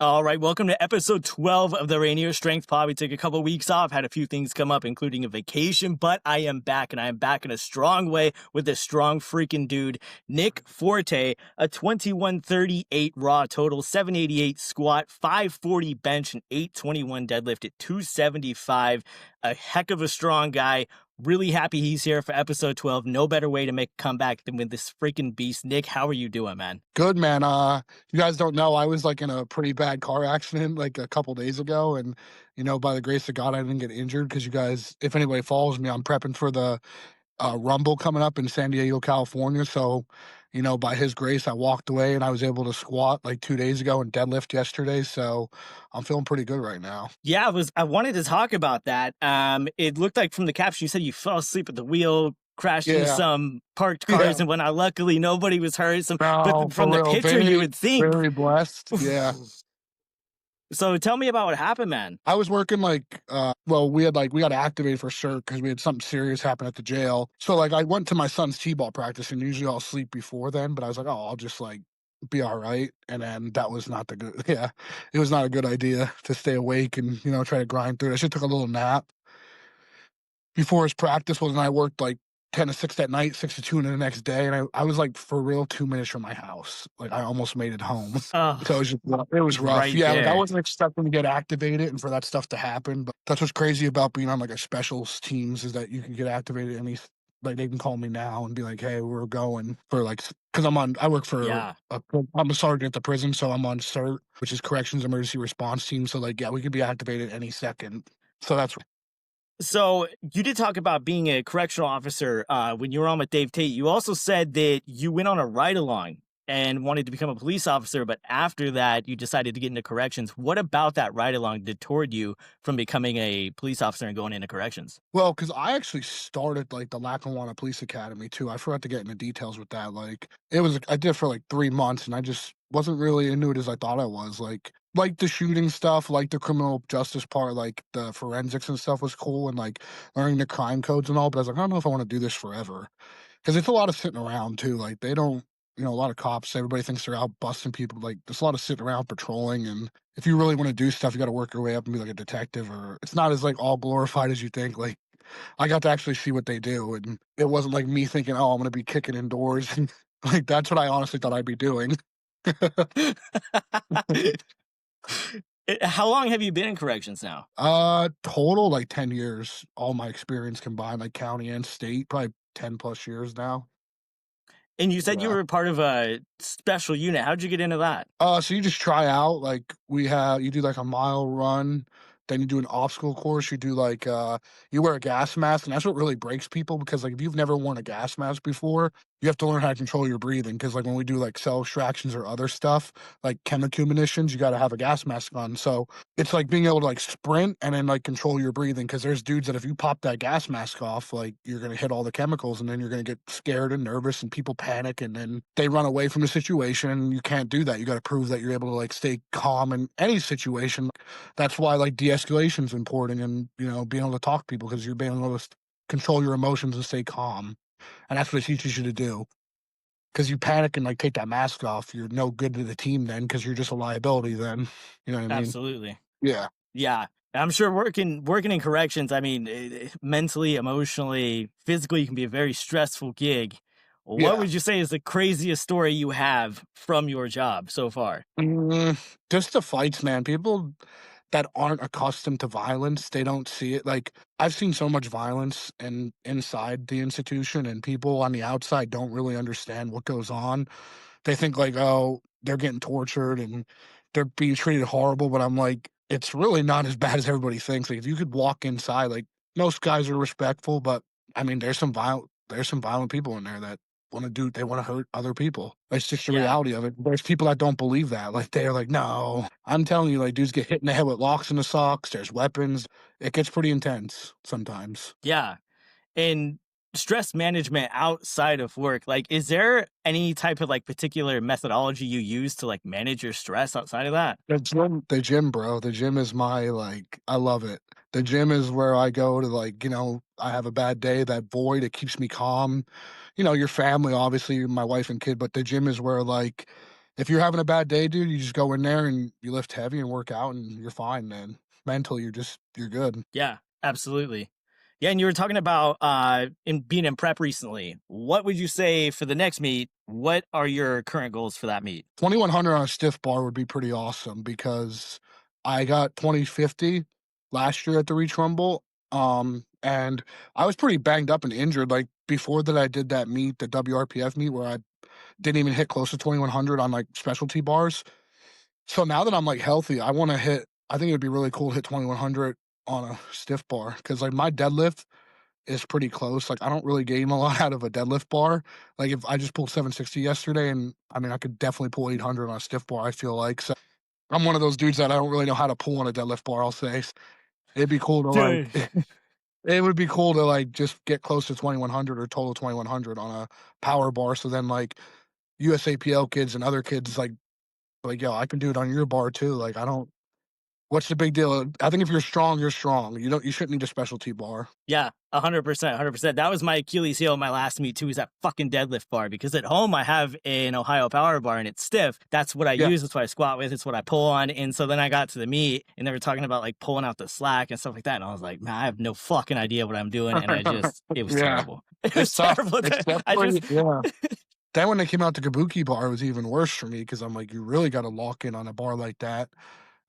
All right, welcome to episode 12 of the Rainier Strength Pod. We took a couple weeks off, had a few things come up, including a vacation, but I am back, and I am back in a strong way with a strong freaking dude, Nick Forte, a 2138 raw total, 788 squat, 540 bench, and 821 deadlift at 275. A heck of a strong guy. Really happy he's here for episode 12. No better way to make a comeback than with this freaking beast. Nick, how are you doing, man? Good, man. You guys don't know, I was like in a pretty bad car accident like a couple days ago, and by the grace of God, I didn't get injured because you guys, if anybody follows me, I'm prepping for the Rumble coming up in San Diego, California. So, by His grace, I walked away and I was able to squat like 2 days ago and deadlift yesterday. So, I'm feeling pretty good right now. Yeah, I wanted to talk about that. It looked like from the caption you said you fell asleep at the wheel, crashed into Yeah, some parked cars yeah. and whatnot. Luckily, nobody was hurt. No, But for from the real. picture, you would think. Very blessed. Yeah. So tell me about what happened, man. I was working we got activated for CERT because we had something serious happen at the jail. So like I went to my son's t-ball practice, and usually I'll sleep before then, but I was like, oh, I'll just like be all right. And then that was not the good, yeah, it was not a good idea to stay awake and, try to grind through it. I should took a little nap before his practice was, and I worked like 10 to 6 that night, 6 to 2 in the next day. And I was like, for real, 2 minutes from my house. Like I almost made it home. Oh, So it was rough. right Yeah, like I there. wasn't expecting to get activated and for that stuff to happen. But that's what's crazy about being on like a specials teams is that you can get activated like they can call me now and be like, hey, we're going for like, because I work for, Yeah. I'm a sergeant at the prison. So I'm on CERT, which is Corrections Emergency Response Team. So like, yeah, we could be activated any second. So that's So you did talk about being a correctional officer when you were on with Dave Tate. You also said that you went on a ride-along and wanted to become a police officer, but after that, you decided to get into corrections. What about that ride-along deterred you from becoming a police officer and going into corrections? Well, because I actually started like the Lackawanna Police Academy too. I forgot to get into details with that. Like I did it for like 3 months, and I just wasn't really into it as I thought I was. Like the shooting stuff, like the criminal justice part, like the forensics and stuff was cool, and like learning the crime codes and all. But I was like, I don't know if I want to do this forever because it's a lot of sitting around too. Like they don't. A lot of cops, everybody thinks they're out busting people. Like, there's a lot of sitting around patrolling. And if you really want to do stuff, you got to work your way up and be like a detective, or it's not as like all glorified as you think. Like, I got to actually see what they do. And it wasn't like me thinking, oh, I'm going to be kicking indoors. And like, that's what I honestly thought I'd be doing. How long have you been in corrections now? Total like 10 years, all my experience combined, like county and state, probably 10 plus years now. And you said you Yeah. were part of a special unit. How'd you get into that? So you just try out, like you do like a mile run, then you do an obstacle course, you do like you wear a gas mask, and that's what really breaks people because like if you've never worn a gas mask before, you have to learn how to control your breathing because like when we do like cell extractions or other stuff, like chemical munitions, you gotta have a gas mask on. So it's like being able to like sprint and then like control your breathing because there's dudes that if you pop that gas mask off, like you're gonna hit all the chemicals and then you're gonna get scared and nervous and people panic and then they run away from the situation, and you can't do that. You gotta prove that you're able to like stay calm in any situation. That's why like de-escalation is important, and being able to talk to people because you're being able to control your emotions and stay calm, and that's what it teaches you to do. Because you panic and like take that mask off, you're no good to the team then because you're just a liability then. You know what I mean? Absolutely. Yeah. Yeah. I'm sure working in corrections, I mean, mentally, emotionally, physically, can be a very stressful gig. What Yeah. would you say is the craziest story you have from your job so far? Just the fights, man. People that aren't accustomed to violence, they don't see it. Like I've seen so much violence inside the institution, and people on the outside don't really understand what goes on. They think like, oh, they're getting tortured and they're being treated horrible, but I'm like, it's really not as bad as everybody thinks. Like if you could walk inside, like most guys are respectful, but I mean, there's some violent people in there that they want to hurt other people. It's just the Yeah. reality of it. There's people that don't believe that. Like they're like, no, I'm telling you, like dudes get hit in the head with locks in the socks. There's weapons. It gets pretty intense sometimes. Yeah. And stress management outside of work, like, is there any type of like particular methodology you use to like manage your stress outside of that? The gym, bro. The gym is I love it. The gym is where I go to like, I have a bad day, that void, it keeps me calm. Your family, obviously, my wife and kid, but the gym is where like if you're having a bad day, dude, you just go in there and you lift heavy and work out, and you're fine, man. Mentally, you're good. Yeah, absolutely. Yeah, and you were talking about in being in prep recently. What would you say for the next meet? What are your current goals for that meet? 2100 on a stiff bar would be pretty awesome because I got 2050 last year at the Reach Rumble. And I was pretty banged up and injured. Like before that, I did that meet, the WRPF meet, where I didn't even hit close to 2100 on like specialty bars. So now that I'm like healthy, I want to hit. I think it'd be really cool to hit 2100 on a stiff bar because like my deadlift is pretty close. Like I don't really gain a lot out of a deadlift bar. Like if I just pulled 760 yesterday, and I mean I could definitely pull 800 on a stiff bar. I feel like so. I'm one of those dudes that I don't really know how to pull on a deadlift bar. I'll say it'd be cool to like. Dude. It would be cool to like just get close to 2100 or total 2100 on a power bar. So then like USAPL kids and other kids like yo, I can do it on your bar too. Like I don't. What's the big deal? I think if you're strong, you're strong. You shouldn't need a specialty bar. Yeah, 100%, 100%. That was my Achilles heel in my last meet too, is that fucking deadlift bar. Because at home I have an Ohio power bar and it's stiff. That's what I Yeah. use. That's what I squat with. It's what I pull on. And so then I got to the meet and they were talking about like pulling out the slack and stuff like that. And I was like, man, I have no fucking idea what I'm doing. And it was Yeah. terrible. It was It's tough. terrible. It's I definitely just, yeah. Then when they came out the Kabuki bar, it was even worse for me because I'm like, you really got to lock in on a bar like that.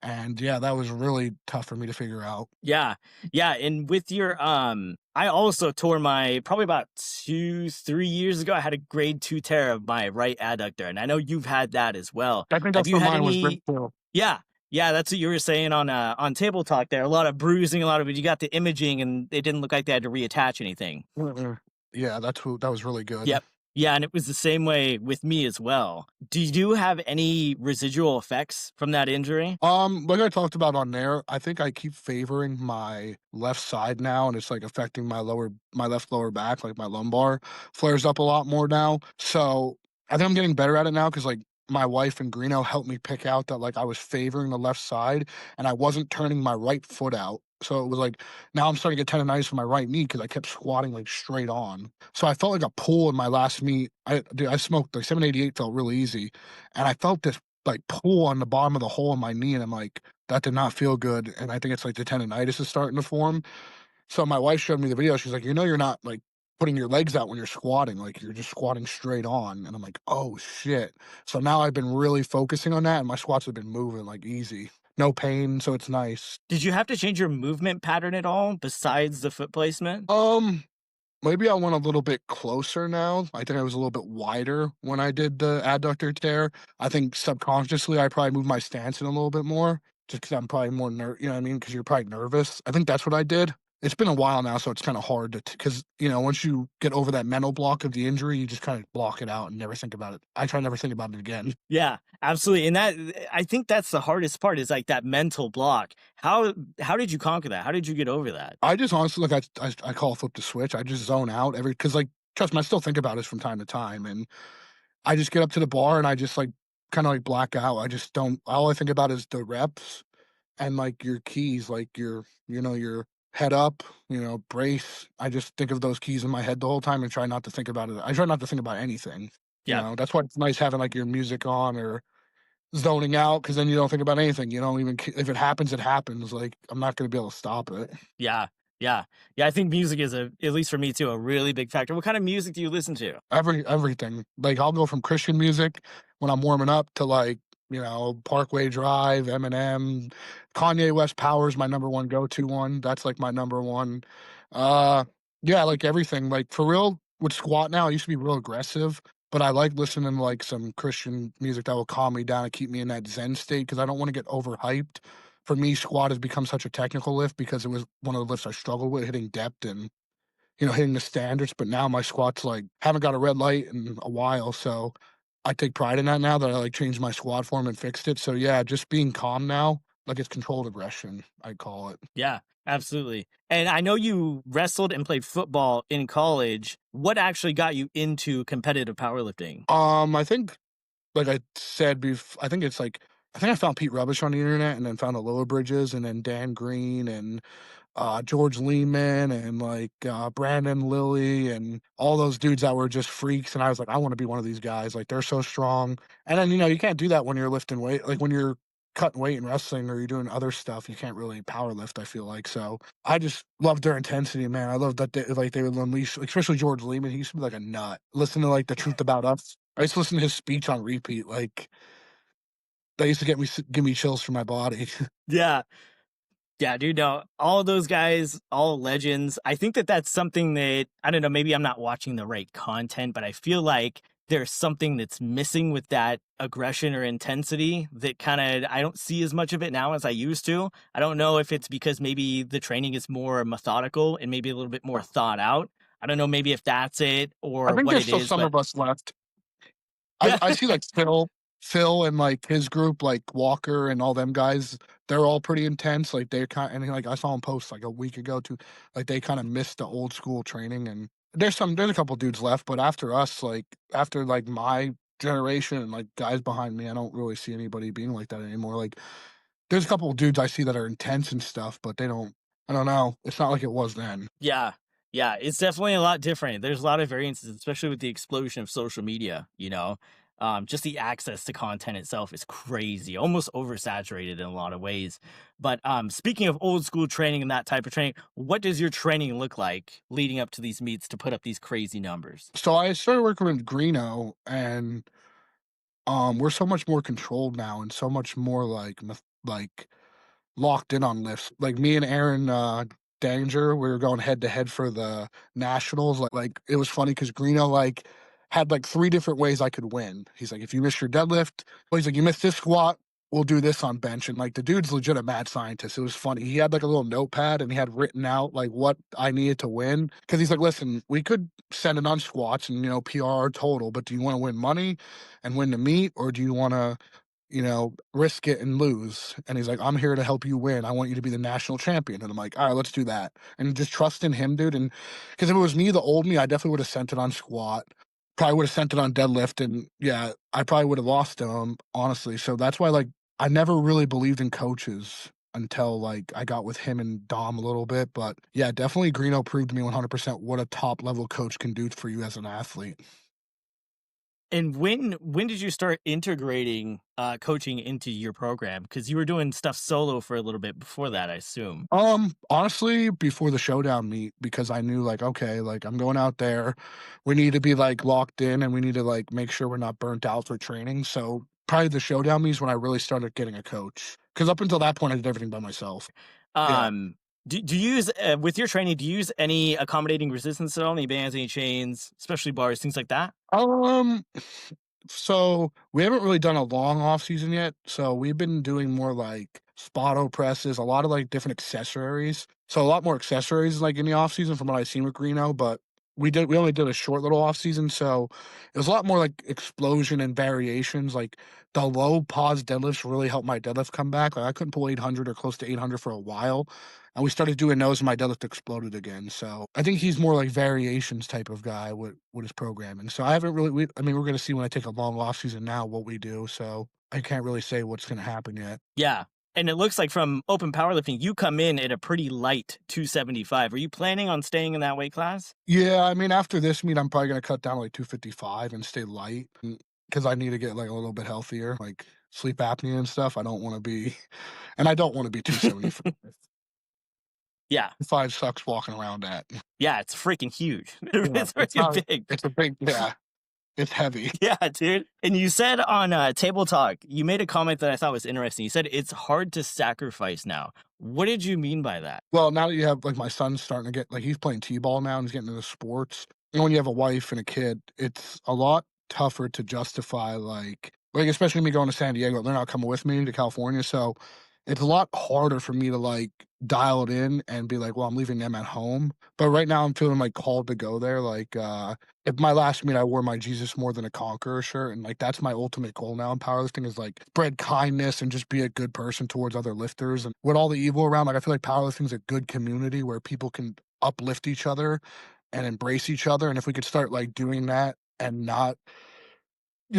And yeah, that was really tough for me to figure out. yeah, yeah. And with your, I also tore my, probably about 2, 3 years ago, I had a grade 2 tear of my right adductor. And I know you've had that as well. I think Have that's you where had mine was any? ripped too. Yeah. Yeah, that's what you were saying on Table Talk there. A lot of bruising, a lot of it. You got the imaging and they didn't look like they had to reattach anything. Mm-mm. Yeah, that was really good. Yep. Yeah, and it was the same way with me as well. Do you have any residual effects from that injury? Like I talked about on there, I think I keep favoring my left side now, and it's like affecting my left lower back, like my lumbar flares up a lot more now. So I think I'm getting better at it now because like my wife and Greeno helped me pick out that like I was favoring the left side and I wasn't turning my right foot out. So it was like now I'm starting to get tendonitis from my right knee because I kept squatting like straight on. So I felt like a pull in my last meet. I smoked like 788 felt really easy, and I felt this like pull on the bottom of the hole in my knee, and I'm like, that did not feel good. And I think it's like the tendonitis is starting to form. So my wife showed me the video. She's like, you're not like putting your legs out when you're squatting, like you're just squatting straight on. And I'm like, oh shit. So now I've been really focusing on that, and my squats have been moving like easy. No pain, so it's nice. Did you have to change your movement pattern at all besides the foot placement? Maybe I went a little bit closer now. I think I was a little bit wider when I did the adductor tear. I think subconsciously I probably moved my stance in a little bit more just because I'm probably more you know what I mean? Because you're probably nervous. I think that's what I did. It's been a while now, so it's kind of hard to, because, once you get over that mental block of the injury, you just kind of block it out and never think about it. I try to never think about it again. Yeah, absolutely. And I think that's the hardest part is like that mental block. How did you conquer that? How did you get over that? I just honestly, like, I call flip the switch. I just zone out because, like, trust me, I still think about it from time to time. And I just get up to the bar and I just like kind of like black out. I just don't. All I think about is the reps and like your keys, like your head up, brace. I just think of those keys in my head the whole time and try not to think about it. I try not to think about anything. Yeah. That's why it's nice having like your music on or zoning out because then you don't think about anything. You don't even if it happens, it happens. Like I'm not going to be able to stop it. Yeah. Yeah. Yeah. I think music is at least for me too, a really big factor. What kind of music do you listen to? Everything. Like I'll go from Christian music when I'm warming up to like, Parkway Drive, Eminem, Kanye West Power is my number one go-to one. That's like my number one. Yeah, like everything. Like for real with squat now, I used to be real aggressive, but I like listening to like some Christian music that will calm me down and keep me in that Zen state because I don't want to get overhyped. For me, squat has become such a technical lift because it was one of the lifts I struggled with, hitting depth and hitting the standards, but now my squats like haven't got a red light in a while, so I take pride in that now that I like changed my squat form and fixed it. So yeah, just being calm now, like it's controlled aggression, I call it. Yeah, absolutely. And I know you wrestled and played football in college. What actually got you into competitive powerlifting? I think like I said before, I think I found Pete Rubbish on the internet and then found the Lower Bridges and then Dan Green and George Lehman and Brandon Lilly and all those dudes that were just freaks. And I was like, I want to be one of these guys. Like they're so strong. And then, you can't do that when you're lifting weight. Like when you're cutting weight in wrestling or you're doing other stuff, you can't really power lift, I feel like. So I just loved their intensity, man. I loved that they would unleash, especially George Lehman. He used to be like a nut. Listen to like The Truth About Us. I used to listen to his speech on repeat. Like that used to give me chills for my body. Yeah. Yeah, dude, no, all of those guys, all legends. I think that that's something that, I don't know, maybe I'm not watching the right content, but I feel like there's something that's missing with that aggression or intensity that kind of, I don't see as much of it now as I used to. I don't know if it's because maybe the training is more methodical and maybe a little bit more thought out. I don't know, maybe if that's it I or think what there's it still is, some but of us left. yeah. I see like Phil and like his group, like Walker and all them guys, they're all pretty intense. Like they're kind and like I saw him post like a week ago too, like they kind of missed the old school training. And there's a couple dudes left, but after us, like after like my generation and like guys behind me, I don't really see anybody being like that anymore. Like there's a couple of dudes I see that are intense and stuff, but they don't. I don't know. It's not like it was then. Yeah. Yeah, it's definitely a lot different. There's a lot of variances, especially with the explosion of social media, you know. Just the access to content itself is crazy, almost oversaturated in a lot of ways. But speaking of old school training and that type of training, what does your training look like leading up to these meets to put up these crazy numbers? So I started working with Greeno, and we're so much more controlled now and so much more like locked in on lifts. Like me and Aaron Danger, we were going head to head for the nationals. Like it was funny because Greeno had like three different ways I could win. He's like, if you miss your deadlift, well, he's like, you missed this squat, we'll do this on bench. And like the dude's legit a mad scientist. It was funny. He had like a little notepad and he had written out like what I needed to win. Cause he's like, listen, we could send it on squats and PR our total, but do you want to win money and win the meet, or do you want to risk it and lose? And he's like, I'm here to help you win. I want you to be the national champion. And I'm like, all right, let's do that. And just trust in him, dude. And because if it was me, the old me, I definitely would have sent it on squat. Probably would have sent it on deadlift. And yeah, I probably would have lost to him, honestly. So that's why, like, I never really believed in coaches until like I got with him and Dom a little bit. But yeah, definitely Greeno proved to me 100% what a top level coach can do for you as an athlete. And when did you start integrating coaching into your program? Because you were doing stuff solo for a little bit before that, I assume. Honestly, before the showdown meet, because I knew like, okay, like I'm going out there, we need to be like locked in and we need to like make sure we're not burnt out for training. So probably the showdown meet is when I really started getting a coach. Because up until that point, I did everything by myself. Yeah. Um, do you use with your training? Do you use any accommodating resistance at all? Any bands, any chains, especially bars, things like that? Um, So we haven't really done a long off season yet. So we've been doing more like spotto presses, a lot of like different accessories. So a lot more accessories like in the off season from what I've seen with Greeno, but we only did a short little off season. So it was a lot more like explosion and variations. Like the low pause deadlifts really helped my deadlift come back. Like I couldn't pull 800 or close to 800 for a while. And we started doing those and my deadlift exploded again. So I think he's more like variations type of guy with his programming. So I haven't really, I mean, we're going to see when I take a long off season now what we do. So I can't really say what's going to happen yet. Yeah. And it looks like from open powerlifting, you come in at a pretty light 275. Are you planning on staying in that weight class? Yeah. I mean, after this meet, I'm probably going to cut down like 255 and stay light because I need to get like a little bit healthier, like sleep apnea and stuff. I don't want to be, and I don't want to be 275. Yeah. 5 sucks walking around at. Yeah, it's freaking huge. Yeah, It's it's freaking not, big. it's a big, yeah, it's heavy. Yeah, dude. And you said on Table Talk, you made a comment that I thought was interesting. You said it's hard to sacrifice now. What did you mean by that? Well, now that you have like my son's starting to get like he's playing t-ball now and he's getting into sports. And when you have a wife and a kid, it's a lot tougher to justify like especially me going to San Diego. They're not coming with me to California, so it's a lot harder for me to like dial it in and be like, well, I'm leaving them at home. But right now I'm feeling like called to go there. Like if my last meet I wore my Jesus More Than a Conqueror shirt, and like that's my ultimate goal now in powerlifting is like spread kindness and just be a good person towards other lifters. And with all the evil around, like I feel like powerlifting is a good community where people can uplift each other and embrace each other. And if we could start like doing that and not,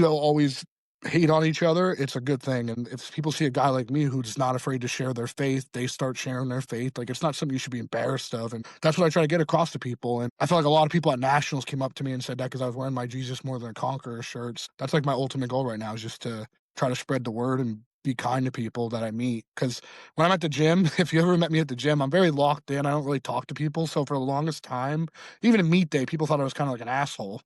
always hate on each other, it's a good thing. And if people see a guy like me who's not afraid to share their faith, they start sharing their faith. Like it's not something you should be embarrassed of. And that's what I try to get across to people. And I feel like a lot of people at nationals came up to me and said that because I was wearing my Jesus More Than a Conqueror shirts. That's like my ultimate goal right now is just to try to spread the word and be kind to people that I meet. Because when I'm at the gym, if you ever met me at the gym, I'm very locked in. I don't really talk to people. So for the longest time, even at meet day, people thought I was kind of like an asshole.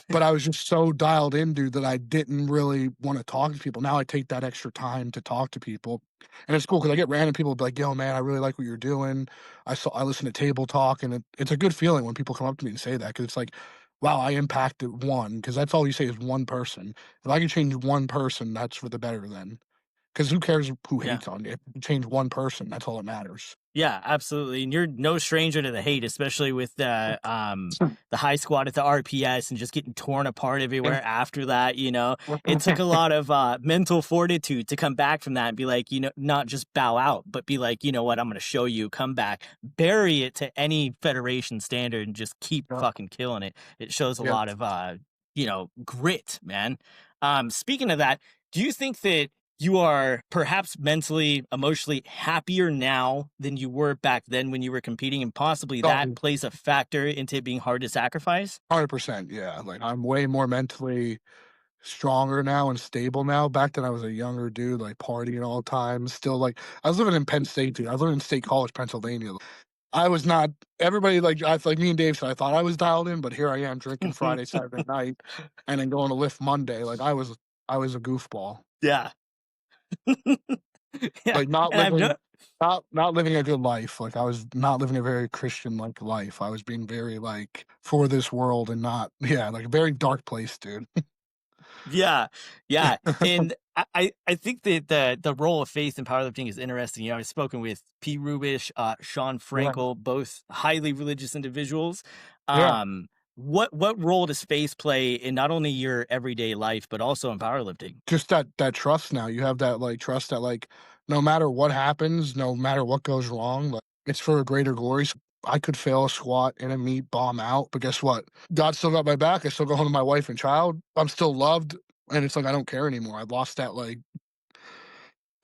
But I was just so dialed in, dude, that I didn't really wanna talk to people. Now I take that extra time to talk to people, and it's cool because I get random people be like, "Yo, man, I really like what you're doing. I listen to Table Talk," and it's a good feeling when people come up to me and say that because it's like, "Wow, I impacted one," because that's all you say is one person. If I can change one person, that's for the better then. Because who cares who Yeah. hates on you? If you change one person, that's all that matters. Yeah, absolutely. And you're no stranger to the hate, especially with the high squat at the RPS and just getting torn apart everywhere after that, you know. It took a lot of mental fortitude to come back from that and be like, you know, not just bow out, but be like, you know what, I'm gonna show you, come back, bury it to any federation standard and just keep Yeah, fucking killing it. It shows a yeah. lot of you know, grit, man. Speaking of that, do you think that you are perhaps mentally, emotionally happier now than you were back then when you were competing, and possibly that Oh, plays a factor into it being hard to sacrifice? 100%, yeah, like, I'm way more mentally stronger now and stable now. Back then, I was a younger dude, like, partying all the time, still, like I was living in Penn State, dude. I was living in State College, Pennsylvania. I was not everybody, like me and Dave said, I thought I was dialed in, but here I am drinking Friday, Saturday night, and then going to lift Monday. Like, I was a goofball. Yeah. Yeah, Like, not and I've living no not living a good life. Like, I was not living a very Christian-like life. I was being very, like, for this world and not yeah, like, a very dark place, dude. Yeah, yeah, and I think that the role of faith in powerlifting is interesting. You know, I've spoken with Pete Rubish, Sean Yeah, Frankel, both highly religious individuals. yeah. Um, what role does faith play in not only your everyday life, but also in powerlifting? Just that trust now. You have that, like, trust that, like, no matter what happens, no matter what goes wrong, like, it's for a greater glory. So I could fail a squat in a meet, bomb out, but guess what? God still got my back. I still go home to my wife and child. I'm still loved, and it's like I don't care anymore. I lost that, like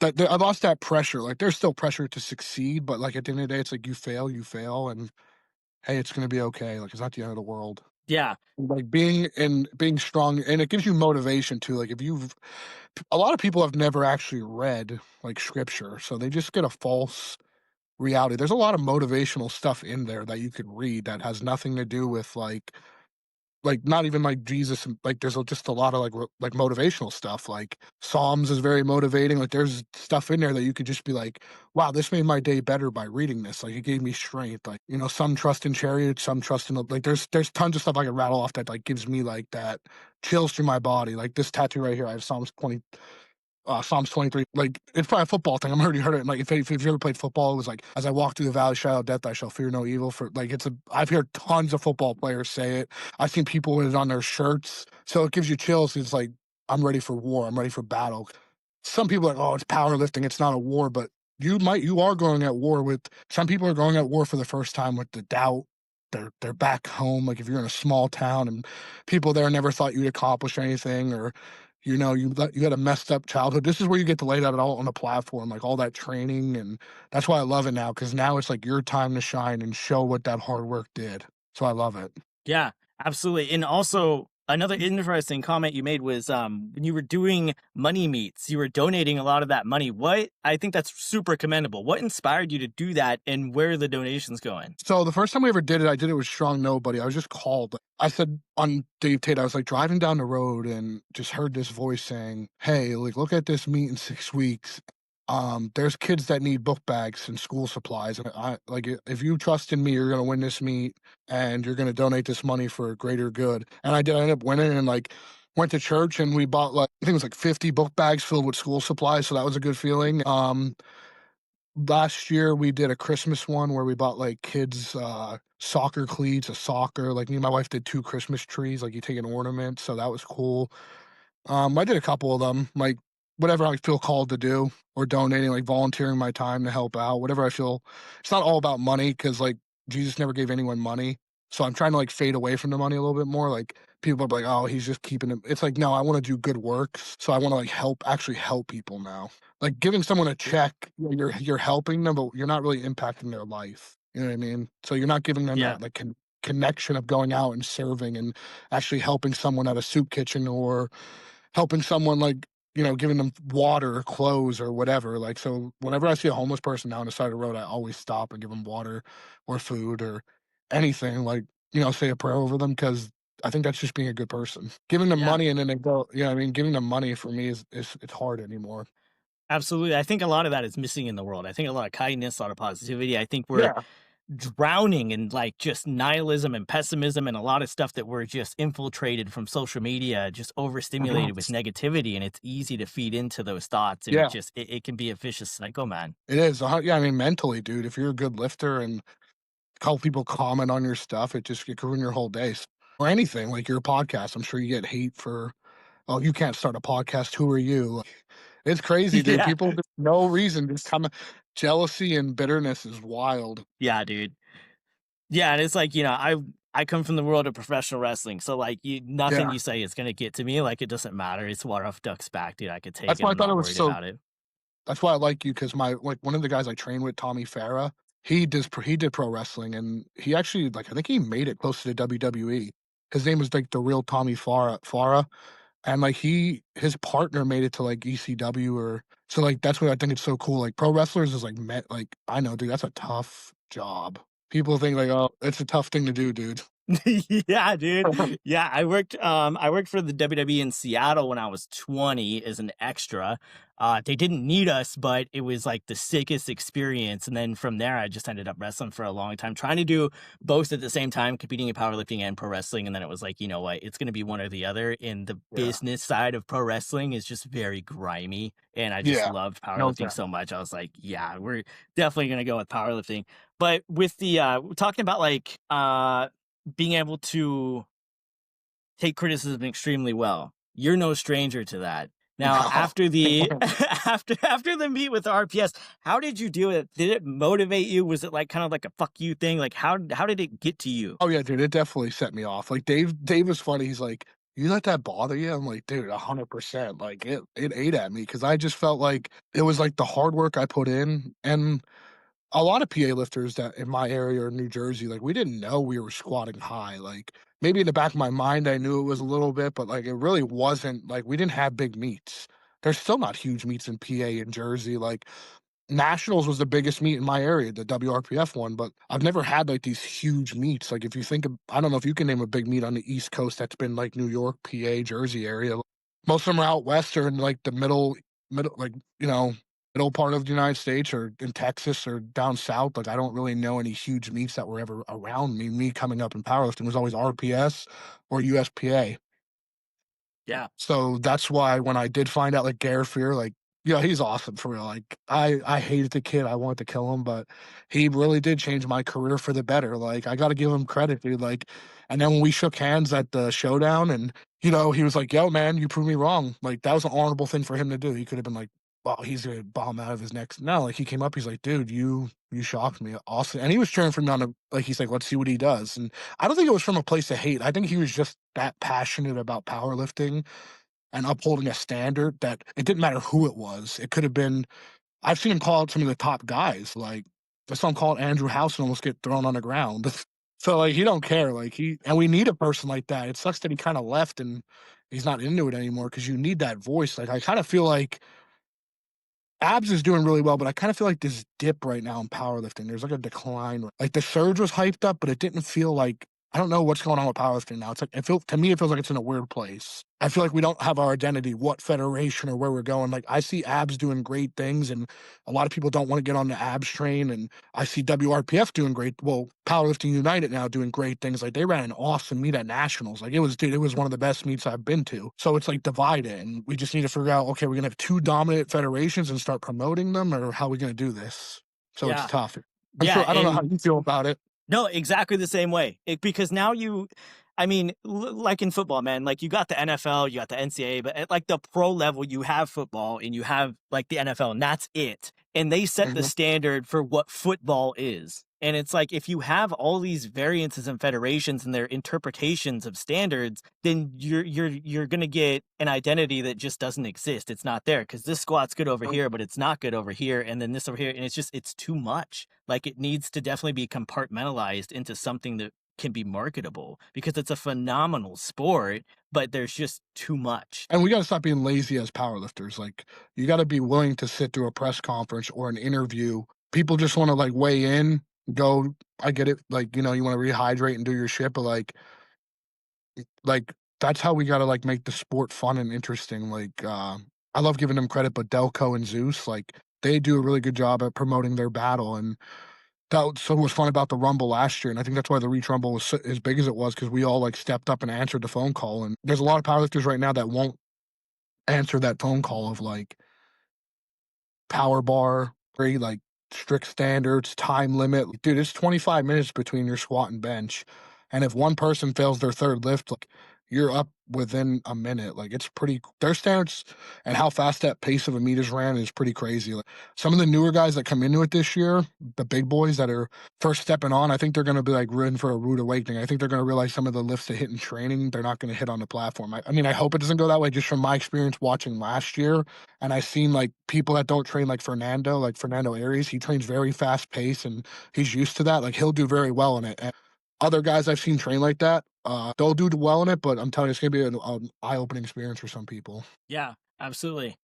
I lost that pressure. Like, there's still pressure to succeed, but, like, at the end of the day, it's like you fail, and, hey, it's gonna be okay. Like, it's not the end of the world. Yeah, Like, being strong and it gives you motivation too. Like, if you've a lot of people have never actually read, like, scripture, so they just get a false reality. There's a lot of motivational stuff in there that you could read that has nothing to do with, like, not even, like, Jesus and, like, there's just a lot of, like, motivational stuff, like, Psalms is very motivating, like, there's stuff in there that you could just be like, "Wow, this made my day better by reading this," like, it gave me strength, like, you know, some trust in chariots, some trust in the like, there's tons of stuff I can rattle off that, like, gives me, like, that chills through my body, like, this tattoo right here, I have Psalms 23. Like, it's probably a football thing. I'm already heard it. Like, if you ever played football, it was like, as I walk through the valley shadow of death, I shall fear no evil. For like, I've heard tons of football players say it. I've seen people with it on their shirts. So it gives you chills. It's like, I'm ready for war. I'm ready for battle. Some people are like, oh, it's powerlifting. It's not a war. But you are going at war with, some people are going at war for the first time with the doubt. They're back home. Like, if you're in a small town and people there never thought you'd accomplish anything, or you know, you had a messed up childhood. This is where you get to lay that all on a platform, like all that training, and that's why I love it now. Because now it's like your time to shine and show what that hard work did. So I love it. yeah, absolutely. And also another interesting comment you made was when you were doing money meets, you were donating a lot of that money. What I think that's super commendable. What inspired you to do that, and where are the donations going? So the first time we ever did it, I did it with Strong Nobody. I was just called. I said on Dave Tate, I was like driving down the road and just heard this voice saying, "Hey, like look at this meet in 6 weeks. There's kids that need book bags and school supplies. And I like if you trust in me, you're gonna win this meet and you're gonna donate this money for a greater good." And I did. I ended up winning and like went to church and we bought like I think it was like 50 book bags filled with school supplies. So that was a good feeling. Last year we did a Christmas one where we bought like kids soccer cleats, a soccer. Like me and my wife did 2 Christmas trees. Like you take an ornament, so that was cool. I did a couple of them, like whatever I feel called to do, or donating, like volunteering my time to help out, whatever I feel. It's not all about money because like Jesus never gave anyone money, so I'm trying to like fade away from the money a little bit more. Like people are like, "Oh, he's just keeping him." It's like, no, I want to do good work, so I want to like actually help people now. Like giving someone a check, you're helping them, but you're not really impacting their life. You know what I mean? So you're not giving them Yeah. that like connection of going out and serving and actually helping someone at a soup kitchen or helping someone like giving them water or clothes or whatever. Like so, whenever I see a homeless person down the side of the road, I always stop and give them water or food or anything. Like say a prayer over them because I think that's just being a good person. Giving them Yeah. money and then they go, I mean, giving them money for me is it's hard anymore. Absolutely. I think a lot of that is missing in the world. I think a lot of kindness, a lot of positivity. I think we're Yeah, drowning in like just nihilism and pessimism and a lot of stuff that we're just infiltrated from social media, just mhm. overstimulated with negativity. And it's easy to feed into those thoughts. And Yeah, it can be a vicious cycle, man. it is. Yeah, I mean, mentally, dude, if you're a good lifter and a couple people comment on your stuff, it can ruin your whole day. Or anything like your podcast. I'm sure you get hate for, oh, you can't start a podcast. Who are you? It's crazy, dude. Yeah. People just no reason, just kind of jealousy and bitterness is wild. Yeah, dude. Yeah. And it's like, I come from the world of professional wrestling. So like nothing Yeah. you say is going to get to me. Like it doesn't matter. It's water off duck's back, dude. I could take That's it. why I I'm thought it not was worried so about it. that's why I like you because my like one of the guys I train with, Tommy Farah, he did pro wrestling and he actually like I think he made it close to the WWE. His name was like the real Tommy Farah. And like his partner made it to like ECW or so like that's what I think it's so cool. Like pro wrestlers is like like I know, dude, that's a tough job. People think like, oh, it's a tough thing to do, dude. Yeah, dude. Yeah, I worked for the WWE in Seattle when I was 20 as an extra. They didn't need us, but it was like the sickest experience. And then from there I just ended up wrestling for a long time, trying to do both at the same time, competing in powerlifting and pro wrestling. And then it was like, you know what, it's gonna be one or the other. And the Yeah. business side of pro wrestling is just very grimy. And I just Yeah. loved No powerlifting doubt. so much. I was like, yeah, we're definitely gonna go with powerlifting. But with the talking about like being able to take criticism extremely well. You're no stranger to that. Now, No. after the after the meet with RPS, how did you do it? Did it motivate you? Was it like kind of like a fuck you thing? Like how did it get to you? Oh yeah, dude, it definitely set me off. Like Dave was funny. He's like, "You let that bother you?" I'm like, "Dude, 100%." Like it ate at me because I just felt like it was like the hard work I put in, and a lot of PA lifters that in my area or New Jersey, like we didn't know we were squatting high. Like maybe in the back of my mind, I knew it was a little bit, but like it really wasn't. Like we didn't have big meets. There's still not huge meets in PA and Jersey. Like Nationals was the biggest meet in my area, the WRPF one, but I've never had like these huge meets. Like if you think of, I don't know if you can name a big meet on the East Coast that's been like New York, PA, Jersey area. Most of them are out west or in like the middle, like middle part of the United States or in Texas or down south. Like I don't really know any huge meets that were ever around me. Me coming up in powerlifting was always RPS or USPA. Yeah. So that's why when I did find out like Gare Fear, like, he's awesome for real. Like I hated the kid. I wanted to kill him, but he really did change my career for the better. Like I gotta give him credit, dude. Like and then when we shook hands at the showdown and he was like, yo, man, you proved me wrong. Like that was an honorable thing for him to do. He could have been like, well, he's gonna bomb out of his next. No, like he came up, he's like, dude, you shocked me. Awesome. And he was cheering for me on a like he's like, let's see what he does. And I don't think it was from a place of hate. I think he was just that passionate about powerlifting and upholding a standard that it didn't matter who it was. It could have been I've seen him call out some of the top guys. Like I saw him call Andrew House and almost get thrown on the ground. So like he don't care. Like and we need a person like that. It sucks that he kind of left and he's not into it anymore because you need that voice. Like I kind of feel like Abs is doing really well, but I kind of feel like this dip right now in powerlifting. There's like a decline. Like the surge was hyped up, but it didn't feel like I don't know what's going on with powerlifting now. It's like to me it feels like it's in a weird place. I feel like we don't have our identity, what federation or where we're going. Like I see Abs doing great things, and a lot of people don't want to get on the Abs train. And I see WRPF doing great. Well, Powerlifting United now doing great things. Like they ran an awesome meet at Nationals. Like it was one of the best meets I've been to. So it's like divided, and we just need to figure out. Okay, we're gonna have two dominant federations and start promoting them, or how are we gonna do this? So it's Yeah. tough. I'm Yeah. sure I don't know how And you feel about it. no, exactly the same way. Because now I mean, like in football, man, like you got the NFL, you got the NCAA, but at like the pro level, you have football and you have like the NFL, and that's it. And they set the Mhm. standard for what football is. And it's like if you have all these variances and federations and their interpretations of standards, then you're gonna get an identity that just doesn't exist. It's not there because this squat's good over here, but it's not good over here, and then this over here, and it's too much. Like it needs to definitely be compartmentalized into something that can be marketable because it's a phenomenal sport, but there's just too much. And we gotta stop being lazy as powerlifters, like, you gotta be willing to sit through a press conference or an interview. People just wanna, like, weigh in, go I get it, like, you wanna rehydrate and do your shit, but, that's how we gotta, like, make the sport fun and interesting, I love giving them credit, but Delco and Zeus, like, they do a really good job at promoting their battle, and that's what was fun about the Rumble last year, and I think that's why the Reach Rumble was so as big as it was because we all, like, stepped up and answered the phone call, and there's a lot of powerlifters right now that won't answer that phone call of, like, power bar, very, like, strict standards, time limit. Dude, it's 25 minutes between your squat and bench, and if one person fails their 3rd lift, like, you're up within a minute, like, it's pretty their standards and how fast that pace of a meet is ran is pretty crazy, like, some of the newer guys that come into it this year, the big boys that are first stepping on, I think they're gonna be, like, in for a rude awakening. I think they're gonna realize some of the lifts they hit in training, they're not gonna hit on the platform. I mean, I hope it doesn't go that way just from my experience watching last year, and I've seen, like, people that don't train like Fernando Aries, he trains very fast pace, and he's used to that, like, he'll do very well in it, and other guys I've seen train like that, they'll do well in it, but I'm telling you, it's gonna be an eye-opening experience for some people. Yeah, absolutely.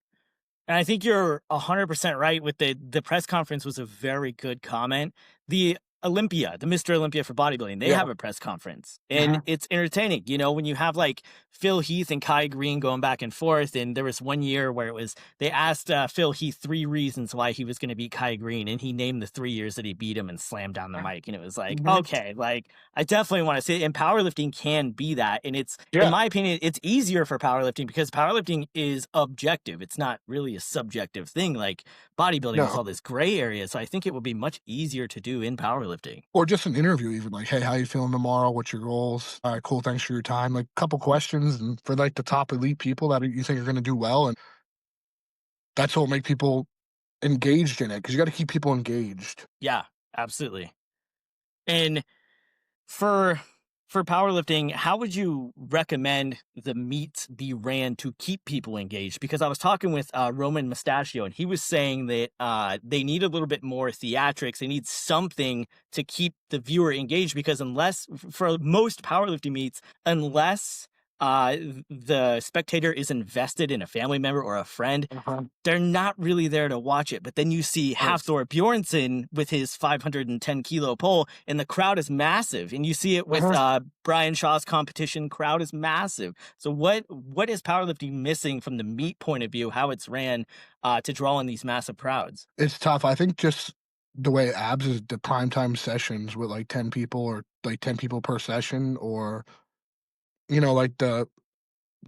And I think you're 100% right with the press conference was a very good comment. The Olympia, the Mr. Olympia for bodybuilding, they Yeah. have a press conference and Mhm. it's entertaining. You know, when you have like Phil Heath and Kai Green going back and forth, and there was one year where it was they asked Phil Heath 3 reasons why he was going to beat Kai Green, and he named the 3 years that he beat him and slammed down the mic. And it was like, Mhm. okay, like I definitely want to say, and powerlifting can be that, and it's in Yeah. my opinion, it's easier for powerlifting because powerlifting is objective. It's not really a subjective thing like bodybuilding with No. all this gray area. So I think it would be much easier to do in powerlifting. Or just an interview even, like, "Hey, how you feeling tomorrow? What's your goals? Alright, cool, thanks for your time." Like, couple questions and for, like, the top elite people that you think are gonna do well, and that's what will make people engaged in it because you gotta keep people engaged. Yeah, absolutely. And For powerlifting, how would you recommend the meets be ran to keep people engaged? Because I was talking with Roman Mustachio, and he was saying that they need a little bit more theatrics. They need something to keep the viewer engaged. Because for most powerlifting meets, unless the spectator is invested in a family member or a friend, Uh-huh. they're not really there to watch it. But then you see Right. Hafthor Bjornsson with his 510-kilo pole, and the crowd is massive. And you see it with Uh-huh. Brian Shaw's competition, crowd is massive. So what is powerlifting missing from the meet point of view, how it's ran to draw in these massive crowds? It's tough, I think just the way abs is the primetime sessions with, like, 10 people or, like, 10 people per session or, like, the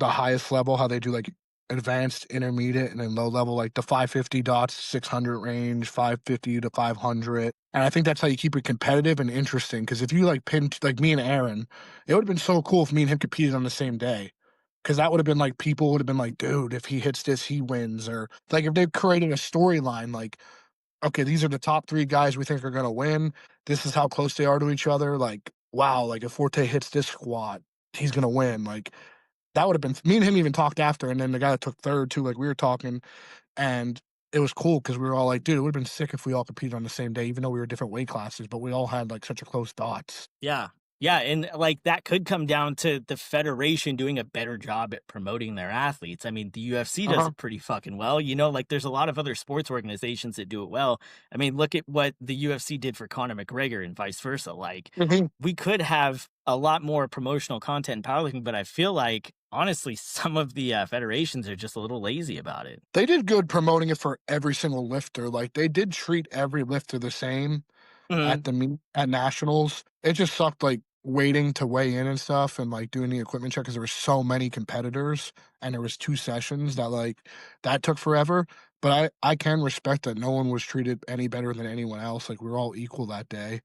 highest level, how they do, like, advanced, intermediate, and then low level, like the 550 dots, 600 range, 550 to 500, and I think that's how you keep it competitive and interesting. Because if you, like, pinned like, me and Aaron, it would've been so cool if me and him competed on the same day. Because that would've been like people would've been like, "Dude, if he hits this, he wins," or, like, if they created a storyline, like, "Okay, these are the top 3 guys we think are gonna win. This is how close they are to each other," like, "Wow, like, if Forte hits this squat, he's gonna win," like, that would've been me and him even talked after, and then the guy that took 3rd too, like, we were talking, and it was cool because we were all like, "Dude, it would've been sick if we all competed on the same day, even though we were different weight classes, but we all had, like, such a close dots." Yeah. Yeah, and like that could come down to the federation doing a better job at promoting their athletes. I mean, the UFC does Uh-huh. it pretty fucking well. You know, like there's a lot of other sports organizations that do it well. I mean, look at what the UFC did for Conor McGregor and vice versa. Like Mhm. we could have a lot more promotional content in powerlifting, but I feel like honestly, some of the federations are just a little lazy about it. They did good promoting it for every single lifter, like, they did treat every lifter the same Mhm. at the meet at nationals. It just sucked, like, waiting to weigh in and stuff and, like, doing the equipment check because there were so many competitors and there was 2 sessions that, like, that took forever, but I can respect that no one was treated any better than anyone else, like, we were all equal that day.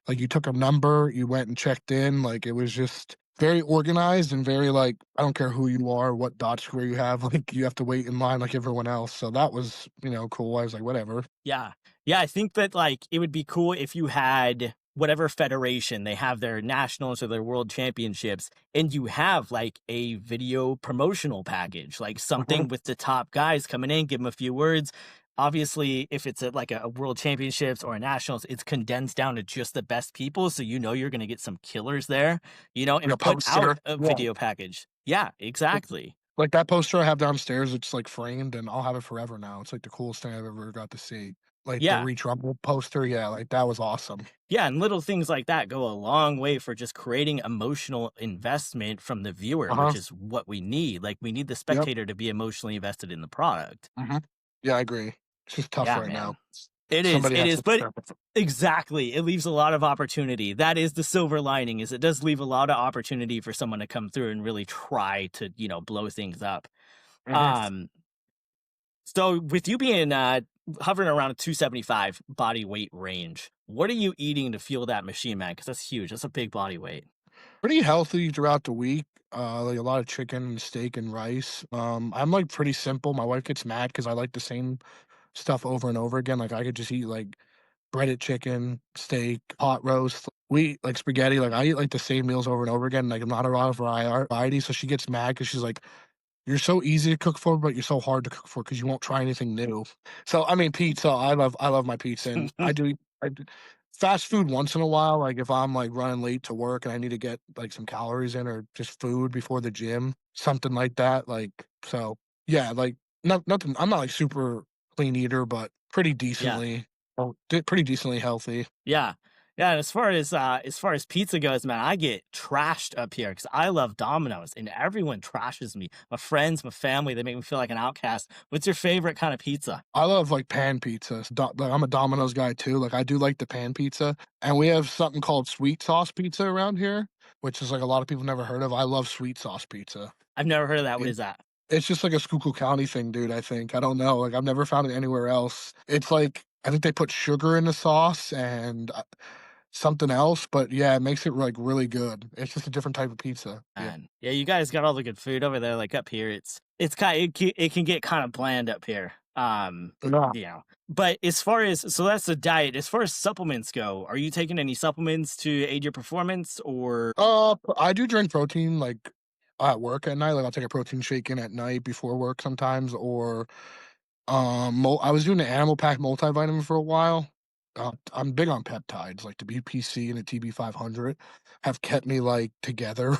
Like, you took a number, you went and checked in, like, it was just very organized and very, like, I don't care who you are, what dot square you have, like, you have to wait in line like everyone else, so that was, cool. I was like, "Whatever." Yeah. Yeah, I think that, like, it would be cool if you had whatever federation, they have their nationals or their world championships, and you have, like, a video promotional package, like, Mhm. something with the top guys coming in, give them a few words. Obviously, if it's like a world championships or a nationals, it's condensed down to just the best people, so you know you're gonna get some killers there, Like a and put out poster. a Yeah. video package. Yeah, exactly. Like that poster I have downstairs, it's like framed and I'll have it forever now. It's like the coolest thing I've ever got to see. Like the Yeah. Reach Rumble poster, yeah, like that was awesome. Yeah, and little things like that go a long way for just creating emotional investment from the viewer, Uh-huh. which is what we need. Like, we need the Yep. spectator to be emotionally invested in the product. Mhm. Yeah, I agree. It's just tough Yeah, right now. man. It is, Somebody it has is, to but step up. exactly, it leaves a lot of opportunity. That is the silver lining, is it does leave a lot of opportunity for someone to come through and really try to, blow things up. Mhm. Um, so with you being, hovering around a 275 body weight range, what are you eating to fuel that machine, man? Because that's huge. That's a big body weight. Pretty healthy throughout the week. Like a lot of chicken and steak and rice. I'm like pretty simple. My wife gets mad because I like the same stuff over and over again. Like I could just eat like breaded chicken, steak, pot roast. We eat like spaghetti. Like I eat like the same meals over and over again. Like I'm not a lot of variety. So she gets mad because she's like, "You're so easy to cook for, but you're so hard to cook for because you won't try anything new." So I mean, pizza. I love my pizza, and I do fast food once in a while. Like if I'm like running late to work and I need to get like some calories in, or just food before the gym, something like that. Like so, yeah. Like nothing. I'm not like super clean eater, but Yeah. pretty decently healthy. Yeah. Yeah, and as far as pizza goes, man, I get trashed up here because I love Domino's, and everyone trashes me. My friends, my family, they make me feel like an outcast. What's your favorite kind of pizza? I love, like, pan pizza. Like, I'm a Domino's guy too, like, I do like the pan pizza, and we have something called sweet sauce pizza around here, which is, like, a lot of people never heard of. I love sweet sauce pizza. I've never heard of that. What It is that? it's just like a Schuylkill County thing, dude, I think. I don't know, like, I've never found it anywhere else. It's like I think they put sugar in the sauce and, something else, but, yeah, it makes it, like, really good. It's just a different type of pizza. Yeah. And yeah, you guys got all the good food over there. Like up here, it's kind it can get kind of bland up here. Yeah. But as far as so that's the diet. As far as supplements go, are you taking any supplements to aid your performance or I do drink protein, like, at work at night, like, I'll take a protein shake in at night before work sometimes, or I was doing the Animal Pack multivitamin for a while. I'm big on peptides, like the BPC and the TB500 have kept me like together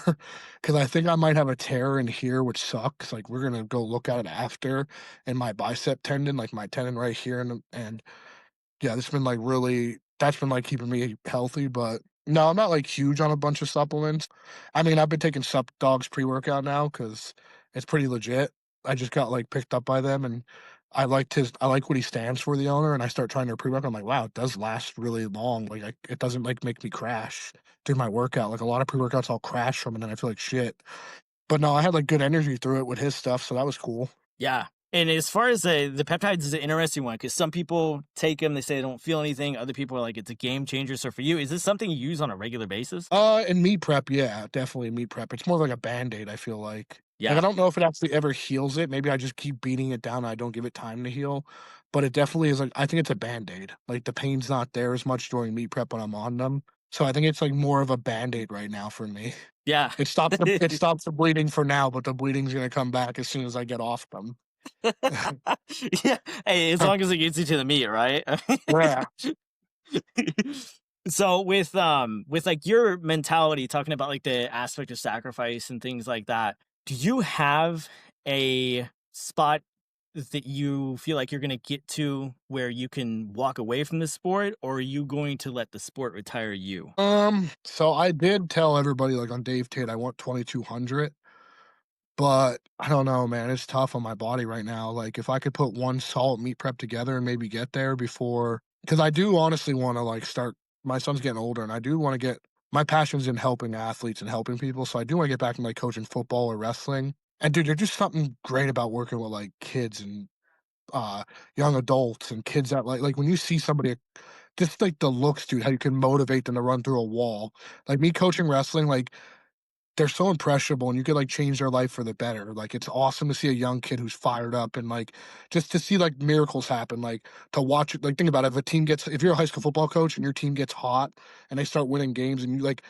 because I think I might have a tear in here, which sucks. Like we're gonna go look at it after, and my bicep tendon, like my tendon right here, and yeah, this been like really that's been like keeping me healthy. But no, I'm not like huge on a bunch of supplements. I mean, I've been taking Sup Dogs pre-workout now because it's pretty legit. I just got like picked up by them and I like what he stands for, the owner, and I start trying their pre-workout. I'm like, wow, it does last really long. Like it doesn't like make me crash during my workout. Like a lot of pre-workouts I'll crash from and then I feel like shit. But no, I had like good energy through it with his stuff, so that was cool. yeah. And as far as the peptides is an interesting one because some people take them, they say they don't feel anything. Other people are like it's a game changer. So for you, is this something you use on a regular basis? In meat prep, yeah, definitely meat prep. It's more like a Band-Aid, I feel like. Like, I Yeah. don't know if it actually ever heals it. Maybe I just keep beating it down and I don't give it time to heal. But it definitely is like I think it's a Band-Aid. Like the pain's not there as much during meat prep when I'm on them. So I think it's like more of a Band-Aid right now for me. Yeah. It stops the bleeding for now, but the bleeding's gonna come back as soon as I get off them. Yeah. Hey, as long as it gets you to the meat, right? Yeah. So with like your mentality talking about like the aspect of sacrifice and things like that, do you have a spot that you feel like you're going to get to where you can walk away from the sport or are you going to let the sport retire you? So I did tell everybody like on Dave Tate I want 2200. But I don't know, man, it's tough on my body right now, like, if I could put one salt meat prep together and maybe get there before, because I do honestly wanna, like, start my son's getting older, and I do wanna get my passion's in helping athletes and helping people, so I do wanna get back into, like, coaching football or wrestling, and dude, there's just something great about working with, like, kids and, uh, young adults and kids that when you see somebody just, like, the looks, dude, how you can motivate them to run through a wall. Like, me coaching wrestling, like, they're so impressionable and you could like change their life for the better. Like it's awesome to see a young kid who's fired up and like just to see like miracles happen. Like to watch it, like think about it. If you're a high school football coach and your team gets hot and they start winning games and you like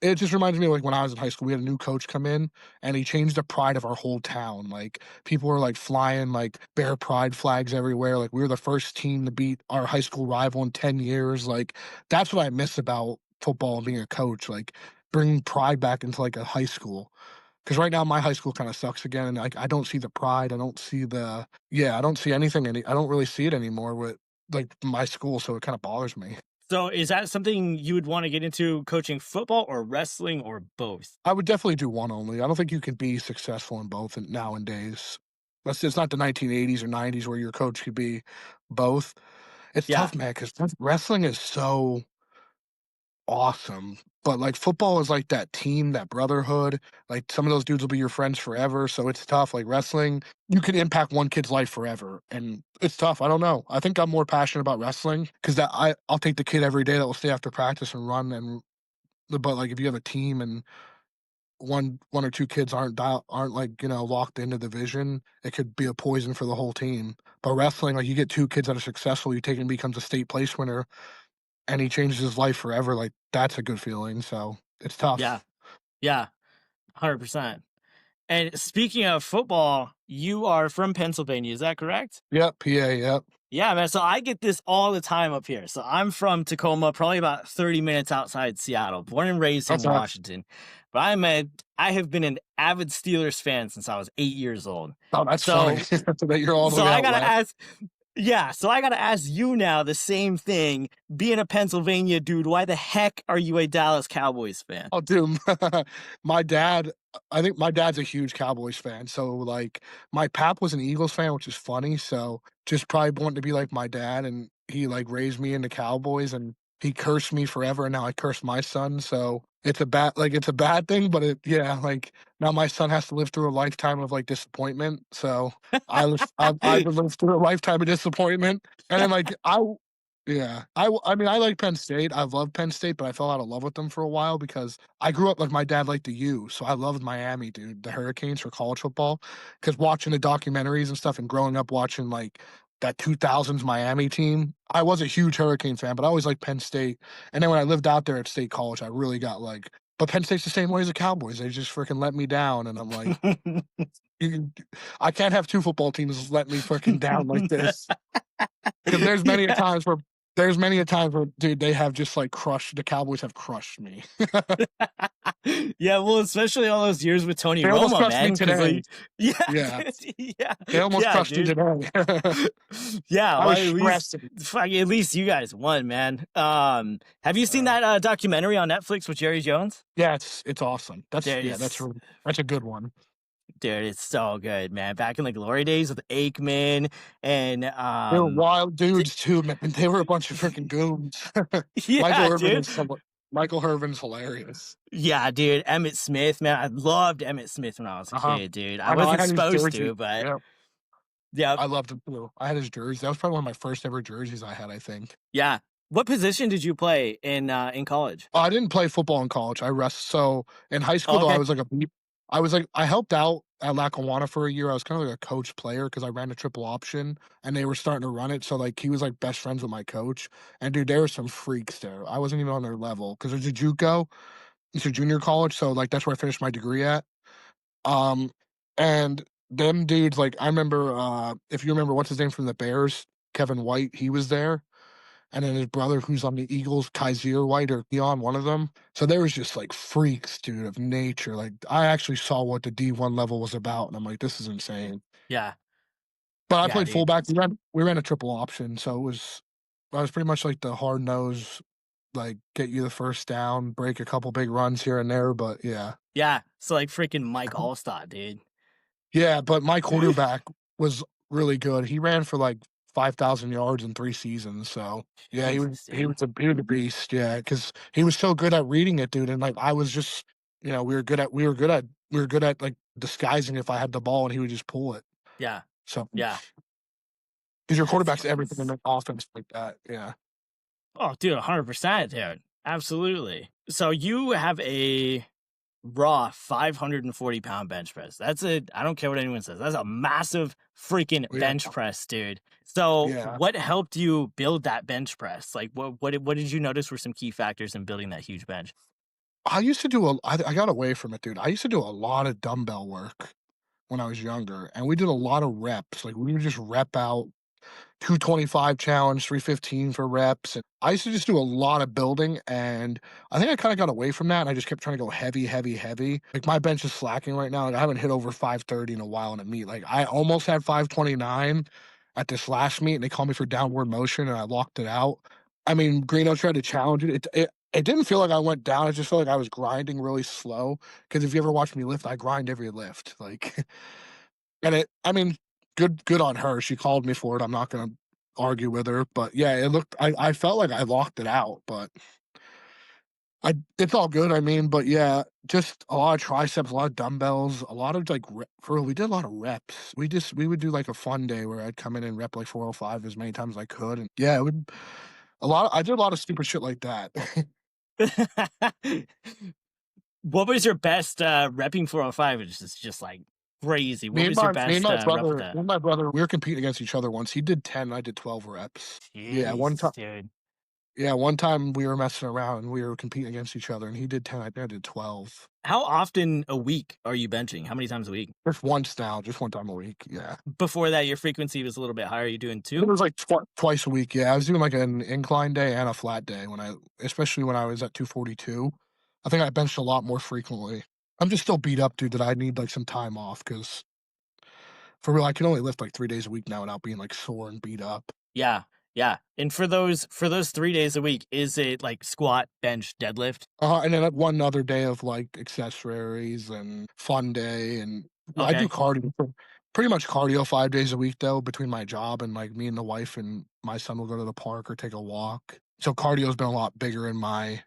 it just reminds me of, like, when I was in high school, we had a new coach come in, and he changed the pride of our whole town, like, people were, like, flying, like, bear pride flags everywhere, like, we were the first team to beat our high school rival in 10 years, like, that's what I miss about football and being a coach, like, bringing pride back into, like, a high school. Because right now, my high school kinda sucks again, and, like, I don't see the pride, I don't see the yeah, I don't see anything I don't really see it anymore with, like, my school, so it kinda bothers me. So is that something you would want to get into, coaching football or wrestling or both? I would definitely do one only. I don't think you can be successful in both nowadays. It's not the 1980s or 90s where your coach could be both. It's Yeah. tough, man, because wrestling is so awesome. But like football is like that team, that brotherhood. Like some of those dudes will be your friends forever. So it's tough. Like wrestling, you can impact one kid's life forever. And it's tough. I don't know. I think I'm more passionate about wrestling because I'll take the kid every day that will stay after practice and run and but like if you have a team and one or two kids aren't like, locked into the vision, it could be a poison for the whole team. But wrestling, like you get two kids that are successful, you take him becomes a state place winner and he changes his life forever, like that's a good feeling. So it's Yeah. tough. Yeah. 100%. And speaking of football, you are from Pennsylvania, is that correct? Yep, PA, yep. Yeah, man. So I get this all the time up here. So I'm from Tacoma, probably about 30 minutes outside Seattle, born and raised in That's not Washington. But I have been an avid Steelers fan since I was 8 years old. oh, that's funny. So That you're all the so way I out gotta west. ask, yeah, so I gotta ask you now the same thing. Being a Pennsylvania dude, why the heck are you a Dallas Cowboys fan? Oh, dude, my dad I think my dad's a huge Cowboys fan, so, like, my pap was an Eagles fan, which is funny, so just probably wanting to be like my dad, and he, like, raised me into Cowboys, and he cursed me forever, and now I curse my son, so it's a bad thing, but yeah, like, now my son has to live through a lifetime of, like, disappointment, so I would live through a lifetime of disappointment, and then, like, yeah. I mean, I like Penn State. I love Penn State, but I fell out of love with them for a while because I grew up like my dad liked the U, so I loved Miami, dude, the Hurricanes for college football. Because watching the documentaries and stuff and growing up watching, like, that 2000s Miami team, I was a huge Hurricane fan, but I always liked Penn State, and then when I lived out there at State College, I really got, like but Penn State's the same way as the Cowboys, they just freaking let me down, and I'm like, "You can I can't have 2 football teams let me freaking down like this." 'Cause there's many a time where, dude, they have just, like, crushed the Cowboys have crushed me. Yeah, well, especially all those years with Tony They almost Romo, crushed me man, because today. like, yeah, Yeah, yeah, they almost yeah, crushed me dude. today. Yeah, I well, was at least stressing. fuck, at least you guys won, man. Have you seen Uh, that documentary on Netflix with Jerry Jones? yeah, it's awesome. Dude, That's it's really that's a good one. dude, it's so good, man. Back in the glory days with Aikman and They were wild dudes too, man. They were a bunch of freaking goons. Michael yeah, Irvin dude. is some Michael Irvin's hilarious. Yeah, dude. Emmett Smith, man. I loved Emmett Smith when I was a Uh-huh. kid, dude. I I know, I wasn't had his supposed jersey. to, but Yeah, yeah, I loved him too. I had his jersey. That was probably one of my first ever jerseys I had, I think. yeah. What position did you play in college? I didn't play football in college. So in high school Oh, though, okay. I helped out at Lackawanna for a year. I was kind of like a coach player because I ran a triple option and they were starting to run it. So like he was like best friends with my coach. And dude, there were some freaks there. I wasn't even on their level because it's a JUCO, it's a junior college. So like that's where I finished my degree at. Um, and them dudes, like I remember if you remember what's his name from the Bears, Kevin White, he was there and then his brother who's on the Eagles, Kaiser White or Keon, one of them. So there was just like freaks, dude, of nature. Like I actually saw what the D1 level was about, and I'm like, this is insane. Yeah. But I Yeah, played dude. fullback. We ran a triple option, so I was pretty much like the hard nose, like get you the first down, break a couple big runs here and there. But yeah, Yeah. So like freaking Mike Allstott, dude. yeah. But my quarterback was really good. He ran for like 5,000 yards in 3 seasons. So yeah, Jesus, dude. he was a beast. Yeah, because he was so good at reading it, dude. And like I was just, we were good at like disguising if I had the ball, and he would just pull it. Yeah. So Yeah. because your That's quarterback's fucking everything in an offense like that. Yeah. oh, dude, 100%, dude. Absolutely. So you have a raw 540-pound bench press. That's a I don't care what anyone says. That's a massive freaking Yeah, bench press, dude. So, yeah. what helped you build that bench press? Like, what did you notice were some key factors in building that huge bench? I used to do I got away from it, dude. I used to do a lot of dumbbell work when I was younger, and we did a lot of reps. Like, we would just rep out 225 challenge, 315 for reps. And I used to just do a lot of building, and I think I kind of got away from that. And I just kept trying to go heavy, heavy, heavy. Like my bench is slacking right now. Like I haven't hit over 530 in a while in a meet. Like I almost had 529 at this last meet, and they called me for downward motion, and I locked it out. I mean, Greeno tried to challenge it. It didn't feel like I went down. It just felt like I was grinding really slow. Because if you ever watch me lift, I grind every lift. Like, and I mean, good on her. She called me for it. I'm not gonna argue with her, but yeah, it looked. I felt like I locked it out, but it's all good. I mean, but yeah, just a lot of triceps, a lot of dumbbells, a lot of like for real, we did a lot of reps. We would do like a fun day where I'd come in and rep like 405 as many times as I could, and yeah, it would I did a lot of stupid shit like that. What was your best repping 405? It's just like crazy. What was your Me and best my rep with brother, that? we were competing against each other once. He did 10, I did 12 reps. Yeah, one Jesus, time. dude. Yeah, one time we were messing around and we were competing against each other, and he did 10, I think I did 12. How often a week are you benching? How many times a week? Just once now, just one time a week, yeah. Before that, your frequency was a little bit higher. Are you doing It two? was like twice a week, yeah. I was doing like an incline day and a flat day especially when I was at 242. I think I benched a lot more frequently. I'm just still beat up, dude, that I need like some time off because for real, I can only lift like 3 days a week now without being like sore and beat up. Yeah, yeah. And for those 3 days a week, is it like squat, bench, deadlift? And then one other day of like accessories and fun day, and I do Okay. cardio, pretty much cardio 5 days a week though. Between my job and like me and the wife and my son will go to the park or take a walk. So cardio's been a lot bigger in my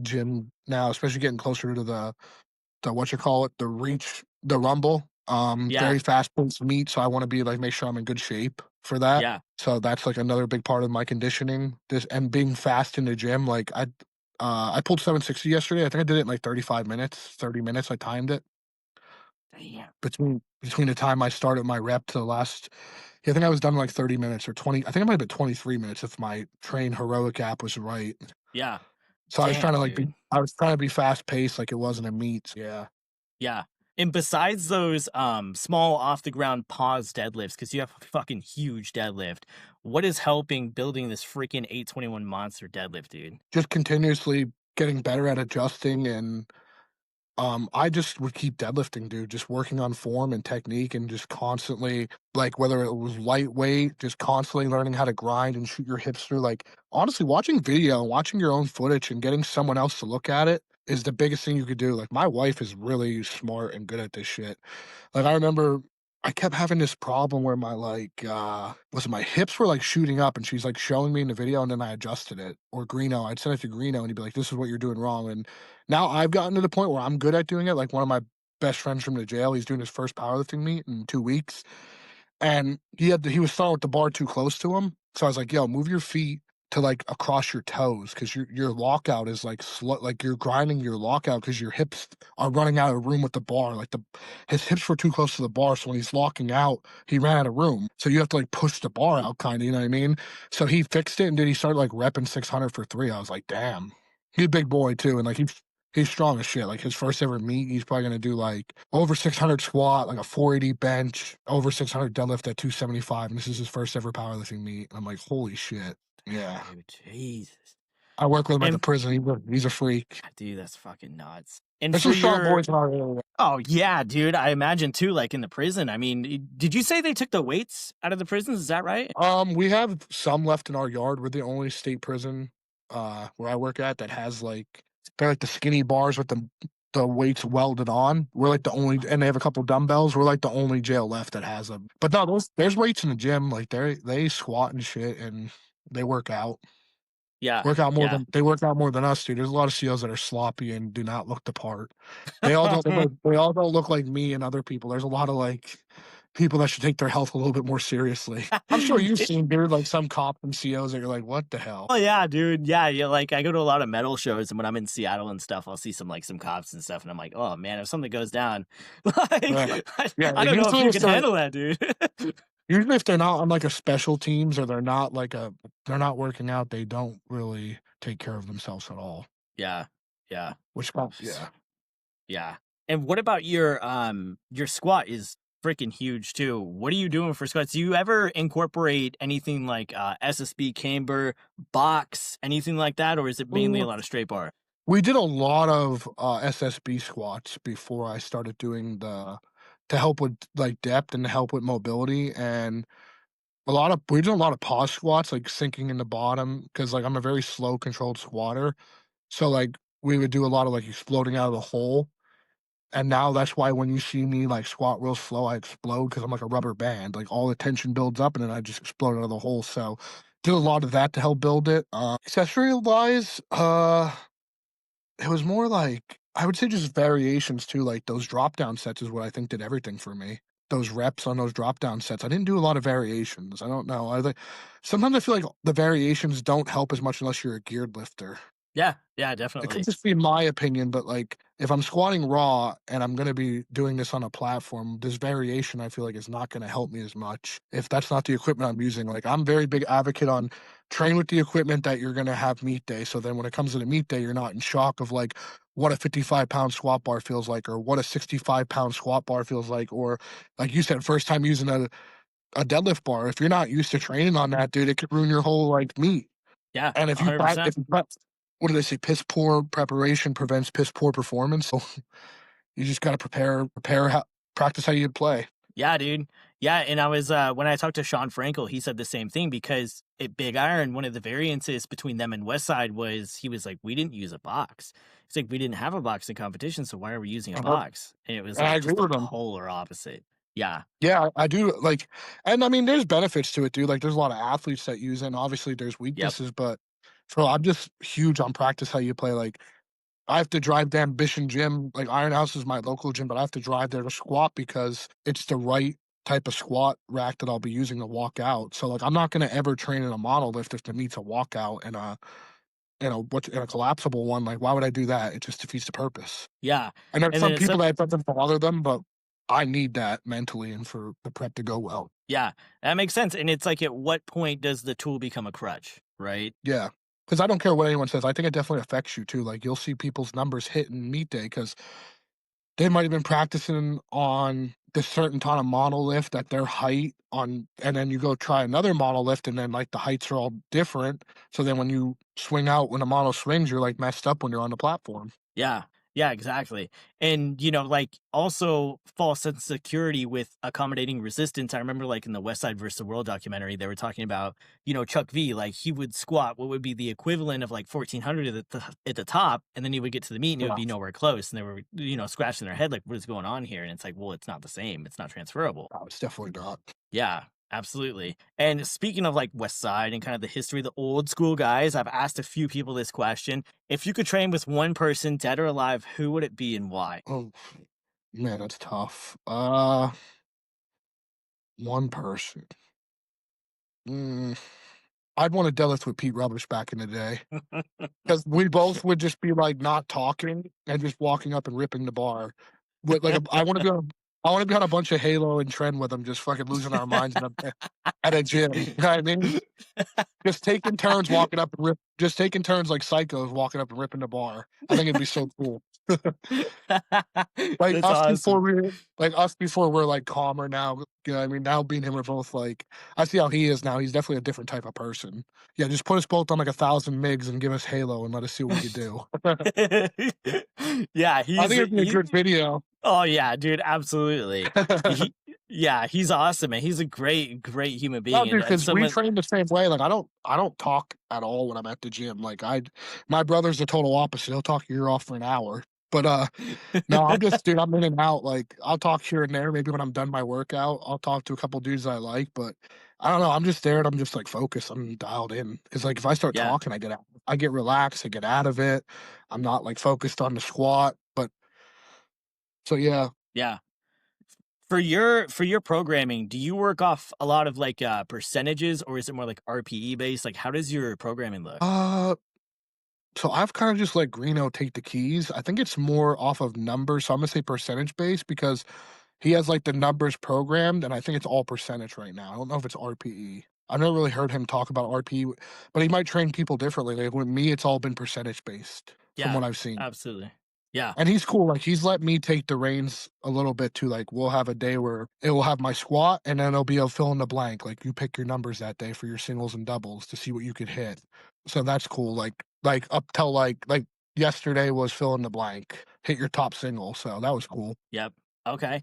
gym now, especially getting closer to the what you call it, the reach, the rumble. Yeah, Very fast paced meet, so I want to be like make sure I'm in good shape for that. yeah. So that's like another big part of my conditioning. This and being fast in the gym. Like I pulled 760 yesterday. I think I did it in like 35 minutes, 30 minutes. I timed it Damn. between the time I started my rep to the last. Yeah, I think I was done in like 30 minutes or 20. I think it might have been 23 minutes if my train heroic app was right. Yeah. So Damn, dude. I was trying to be fast paced like it wasn't a meet. Yeah. Yeah. And besides those small off the ground pause deadlifts, because you have a fucking huge deadlift, what is helping building this freaking 821 monster deadlift, dude? Just continuously getting better at adjusting and I just would keep deadlifting, dude, just working on form and technique and just constantly like whether it was lightweight, just constantly learning how to grind and shoot your hips through. Like honestly, watching video and watching your own footage and getting someone else to look at it is the biggest thing you could do. Like my wife is really smart and good at this shit. Like I remember I kept having this problem where my hips were like shooting up and she's like showing me in the video and then I adjusted it. Or Greeno, I'd send it to Greeno and he'd be like, this is what you're doing wrong. And now I've gotten to the point where I'm good at doing it. Like one of my best friends from the jail, he's doing his first powerlifting meet in 2 weeks. And he was throwing with the bar too close to him. So I was like, yo, move your feet to like across your toes because your lockout is like slow, like you're grinding your lockout because your hips are running out of room with the bar. Like his hips were too close to the bar, so when he's locking out, he ran out of room. So you have to like push the bar out, kind of, you know what I mean? So he fixed it, and then he started like repping 600 for three. I was like, damn, he's a big boy too, and like he's strong as shit. Like his first ever meet, he's probably gonna do like over 600 squat, like a 480 bench, over 600 deadlift at 275, and this is his first ever powerlifting meet. And I'm like, holy shit, yeah. Dude, Jesus. I work with him at the And prison. He's a freak. dude, that's fucking nuts. And There's for some strong your boys in our area. oh yeah, dude, I imagine too, like in the prison. I mean, did you say they took the weights out of the prisons? Is that right? We have some left in our yard. We're the only state prison where I work at that has like they're like the skinny bars with the weights welded on. We're like the only, and they have a couple dumbbells. We're like the only jail left that has them. But no, there's weights in the gym. Like they squat and shit, and they work out. Yeah, yeah. They work out more than us, dude. There's a lot of CEOs that are sloppy and do not look the part. They all don't look like me and other people. There's a lot of like people that should take their health a little bit more seriously. I'm sure you've It- seen, dude, like some cops and COs that you're like, what the hell? oh yeah, dude. Yeah, yeah. Like I go to a lot of metal shows, and when I'm in Seattle and stuff, I'll see some cops and stuff, and I'm like, oh man, if something goes down, like Right. Yeah, I don't know if usually you if can they're handle that, dude. usually if they're not on like a special teams or they're not working out, they don't really take care of themselves at all. Yeah, yeah. Yeah. Yeah. And what about your squat is freaking huge too. What are you doing for squats? Do you ever incorporate anything like SSB camber, box, anything like that, or is it mainly a lot of straight bar? We did a lot of SSB squats before I started doing the to help with like depth and to help with mobility, and we did a lot of pause squats, like sinking in the bottom, because like I'm a very slow controlled squatter. So like we would do a lot of like exploding out of the hole. And now that's why when you see me like squat real slow, I explode because I'm like a rubber band. Like all the tension builds up and then I just explode out of the hole. So did a lot of that to help build it. Accessory wise, it was more like I would say just variations too. Like those drop down sets is what I think did everything for me. Those reps on those drop down sets. I didn't do a lot of variations. I don't know. Sometimes I feel like the variations don't help as much unless you're a geared lifter. Yeah, yeah, It could definitely. just be my opinion, but, like, if I'm squatting raw and I'm gonna be doing this on a platform, this variation I feel like is not gonna help me as much if that's not the equipment I'm using. Like, I'm very big advocate on train with the equipment that you're gonna have meet day, so then when it comes to the meet day, you're not in shock of, like, what a 55-pound squat bar feels like or what a 65-pound squat bar feels like, like you said, first time using a deadlift bar. If you're not used to training on that, dude, it could ruin your whole, like, meet. Yeah, And if 100%. you prep what do they say? Piss poor preparation prevents piss poor performance. So you just gotta prepare how practice how you play. Yeah, dude. Yeah, and I was when I talked to Sean Frankel, he said the same thing because at Big Iron, one of the variances between them and Westside was he was like, we didn't use a box. He's like, we didn't have a box in competition, so why are we using a Uh-huh. box? And it was And I like agree just the with them. polar opposite. Yeah. Yeah, I do like and I mean, there's benefits to it, dude. Like, there's a lot of athletes that use it, and obviously there's Yep. weaknesses, but I'm just huge on practice how you play. Like, I have to drive to Ambition Gym, like, Iron House is my local gym, but I have to drive there to squat because it's the right type of squat rack that I'll be using to walk out. So, like, I'm not gonna ever train in a monolift if the meet's a walkout and a collapsible one. Like, why would I do that? It just defeats the purpose. Yeah. And there's And then some it's people that it doesn't bother them, but I need that mentally and for the prep to go well. yeah, that makes sense. And it's like at what point does the tool become a crutch, right? Yeah, because I don't care what anyone says. I think it definitely affects you too. Like, you'll see people's numbers hit in meet day because they might have been practicing on this certain ton of monolift at their height on, and then you go try another monolift, and then like the heights are all different. So then when you swing out when the mono swings, you're like messed up when you're on the platform. Yeah. Yeah, exactly. And, like also false sense of security with accommodating resistance. I remember like in the West Side versus the World documentary, they were talking about, Chuck V, like he would squat what would be the equivalent of like 1400 at the top. And then he would get to the meet and it would Yeah, be nowhere close. And they were, scratching their head, like, what is going on here? And it's like, well, it's not the same. It's not transferable. no, it's definitely not. Yeah, absolutely. And speaking of like West Side and kind of the history of the old school guys, I've asked a few people this question. If you could train with one person, dead or alive, who would it be and why? Oh man, that's tough. One person. Mm, I'd want to deadlift with Pete Rubbish back in the day. Because we both would just be, like, not talking and just walking up and ripping the bar. With, like, I wanna be on a bunch of Halo and Trend with him, just fucking losing our minds at a gym, you know what I mean? Just taking turns walking up and rip just taking turns like psychos walking up and ripping the bar. I think it'd be so cool. Like, That's awesome. us before we're, like, calmer now, you know what I mean? Now, being him, we're both, like I see how he is now, he's definitely a different type of person. Yeah, just put us both on, like, 1,000 MIGs and give us Halo and let us see what we could do. Yeah, I think it'd be a good video. oh yeah, dude, absolutely. He yeah, he's awesome and he's a great, great human No, being dude, and because we someone train the same way, like, I don't talk at all when I'm at the gym, like, my brother's the total opposite, he'll talk your ear off for an hour, but, no, I'm just dude, I'm in and out, like, I'll talk here and there, maybe when I'm done my workout, I'll talk to a couple dudes I like, but I don't know, I'm just there and I'm just, like, focused, I'm dialed in. Because like, if I start yeah, talking, I get relaxed, I get out of it, I'm not, like, focused on the squat, but so, yeah. yeah. For your programming, do you work off a lot of, like, percentages, or is it more, like, RPE based? Like, how does your programming look? Uh, so I've kinda just let Greeno take the keys. I think it's more off of numbers, so I'm gonna say percentage based because he has, like, the numbers programmed, and I think it's all percentage right now. I don't know if it's RPE. I've never really heard him talk about RPE, but he might train people differently. Like, with me, it's all been percentage based from Yeah, what I've seen. absolutely. Yeah, And he's cool, like, he's let me take the reins a little bit too, like, we'll have a day where it will have my squat, and then it'll be a fill in the blank, like, you pick your numbers that day for your singles and doubles to see what you could hit. So that's cool, like, up till, like, yesterday was fill in the blank, hit your top single, so that was cool. yep, okay,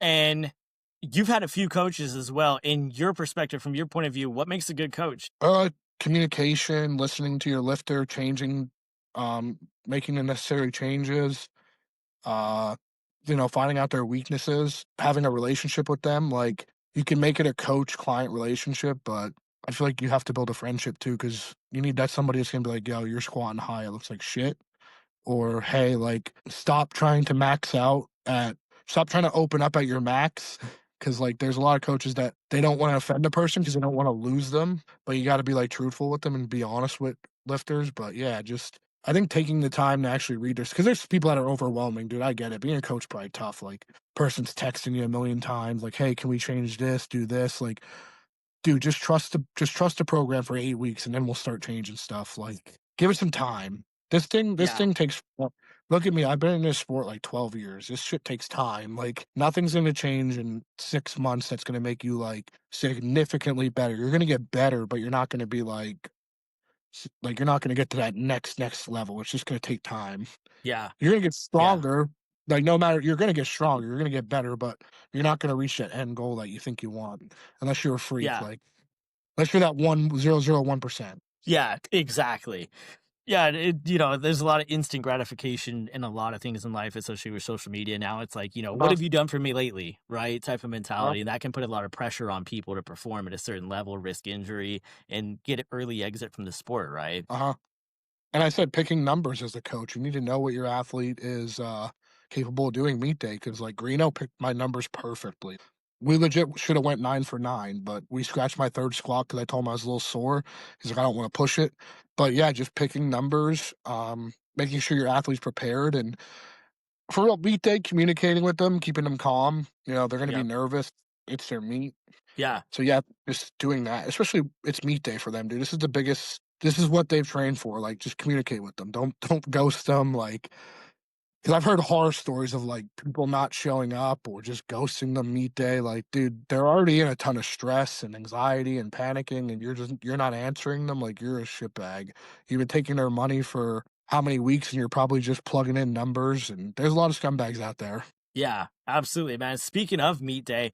and you've had a few coaches as well. In your perspective, from your point of view, what makes a good coach? Communication, listening to your lifter, changing, um, making the necessary changes, uh, finding out their weaknesses, having a relationship with them. Like, you can make it a coach-client relationship, but I feel like you have to build a friendship too, because you need that somebody that's gonna be like, "Yo, you're squatting high, it looks like shit," or, "Hey, like, stop trying to open up at your max," because like, there's a lot of coaches that they don't wanna offend a person because they don't wanna lose them, but you gotta be, like, truthful with them and be honest with lifters. But yeah, just I think taking the time to actually read this, because there's people that are overwhelming, dude, I get it. Being a coach probably tough, like, person's texting you a million times, like, "Hey, can we change this, do this?" Like, dude, just trust the program for 8 weeks, and then we'll start changing stuff, like, give it some time. This Yeah, thing takes look at me, I've been in this sport, like, 12 years. This shit takes time, like, nothing's gonna change in 6 months that's gonna make you, like, significantly better. You're gonna get better, but you're not gonna be, you're not gonna get to that next level. It's just gonna take time. yeah, You're gonna get yeah, stronger, like, no matter you're gonna get stronger, you're gonna get better, but you're not gonna reach that end goal that you think you want unless you're a freak, yeah, like unless you're that 1,001%. yeah, exactly. Yeah, there's a lot of instant gratification in a lot of things in life, especially with social media now. It's like, "What Uh-huh, have you done for me lately?" Right? Type of uh-huh, mentality, and that can put a lot of pressure on people to perform at a certain level, risk injury, and get an early exit from the sport, right? uh-huh. And I said picking numbers as a coach, you need to know what your athlete is, capable of doing meet day, because like, Greeno picked my numbers perfectly. We legit shoulda went 9 for 9, but we scratched my 3rd squat because I told him I was a little sore. He's like, "I don't wanna push it." But yeah, just picking numbers, making sure your athlete's prepared, and for real meet day, communicating with them, keeping them calm. They're gonna be Yep. nervous. It's their meet. Yeah. So, yeah, just doing that, especially it's meet day for them, dude. This is what they've trained for, like, just communicate with them. Don't ghost them, like, because 'cause I've heard horror stories of, like, people not showing up or just ghosting them meet day. Like, dude, they're already in a ton of stress and anxiety and panicking, and you're not answering them, like, you're a shitbag. You've been taking their money for how many weeks, and you're probably just plugging in numbers, and there's a lot of scumbags out there. Yeah, absolutely, man. Speaking of meet day,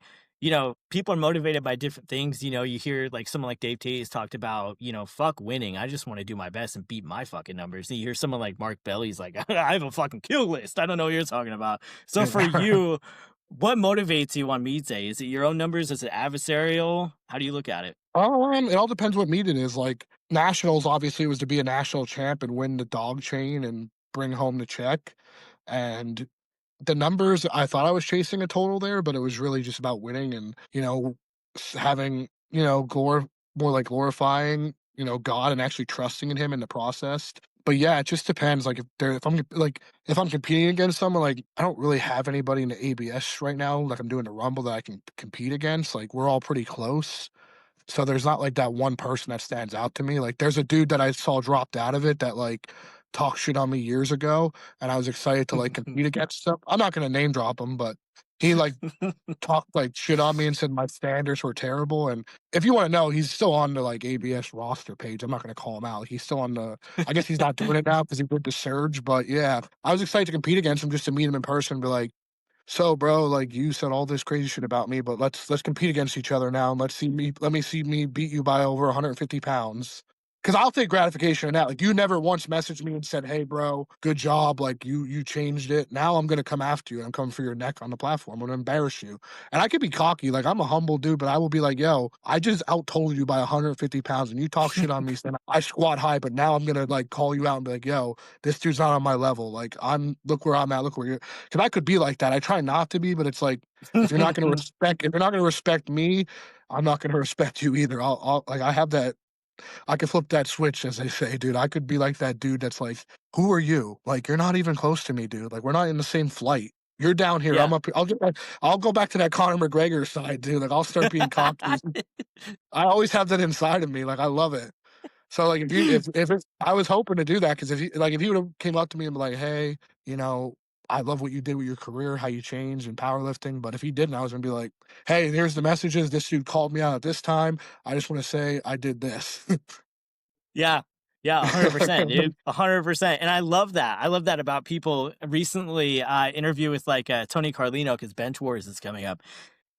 people are motivated by different things. You hear like someone like Dave Tate has talked about, fuck winning. I just want to do my best and beat my fucking numbers. And you hear someone like Mark Belly's like, I have a fucking kill list. I don't know what you're talking about. So for you, what motivates you on meet day? Is it your own numbers? Is it adversarial? How do you look at it? It all depends what meet it is. Like, nationals obviously was to be a national champ and win the dog chain and bring home the check. And the numbers, I thought I was chasing a total there, but it was really just about winning and, having, more like glorifying, God and actually trusting in him in the process. But yeah, it just depends. Like, if I'm competing against someone, like, I don't really have anybody in the ABS right now. Like, I'm doing the Rumble that I can compete against. Like, we're all pretty close. So there's not like that one person that stands out to me. Like, there's a dude that I saw dropped out of it that like talked shit on me years ago, and I was excited to like compete against him. I'm not gonna name drop him, but he like talked like shit on me and said my standards were terrible. And if you want to know, he's still on the like ABS roster page. I'm not gonna call him out. He's still on the. I guess he's not doing it now because he did the surge. But yeah, I was excited to compete against him just to meet him in person and be like, so, bro, like, you said all this crazy shit about me, but let's compete against each other now, and let me see me beat you by over 150 pounds. 'Cause I'll take gratification in that, like, you never once messaged me and said, "Hey, bro, good job, like, you changed it. Now I'm gonna come after you, I'm coming for your neck on the platform, I'm gonna embarrass you." And I could be cocky, like, I'm a humble dude, but I will be like, "Yo, I just out-told you by 150 pounds, and you talk shit on me saying I squat high, but now I'm gonna, like, call you out and be like, 'Yo, this dude's not on my level, like, look where I'm at, look where you're'" 'Cause I could be like that, I try not to be, but it's like, if you're not gonna respect me, I'm not gonna respect you either. I'll like, I could flip that switch, as they say, dude. I could be like that dude that's like, "Who are you? Like, you're not even close to me, dude. Like, we're not in the same flight. You're down here. Yeah. I'm up here." I'll go back to that Conor McGregor side, dude. Like, I'll start being cocky. I always have that inside of me. Like, I love it. So, like, I was hoping to do that because if you would have came up to me and be like, "Hey, you know, I love what you did with your career, how you changed in powerlifting," but if he didn't, I was gonna be like, "Hey, here's the messages. This dude called me out at this time. I just want to say I did this." Yeah. Yeah, 100%, dude. 100%. And I love that. I love that about people. Recently, interview with like Tony Carlino because Bench Wars is coming up.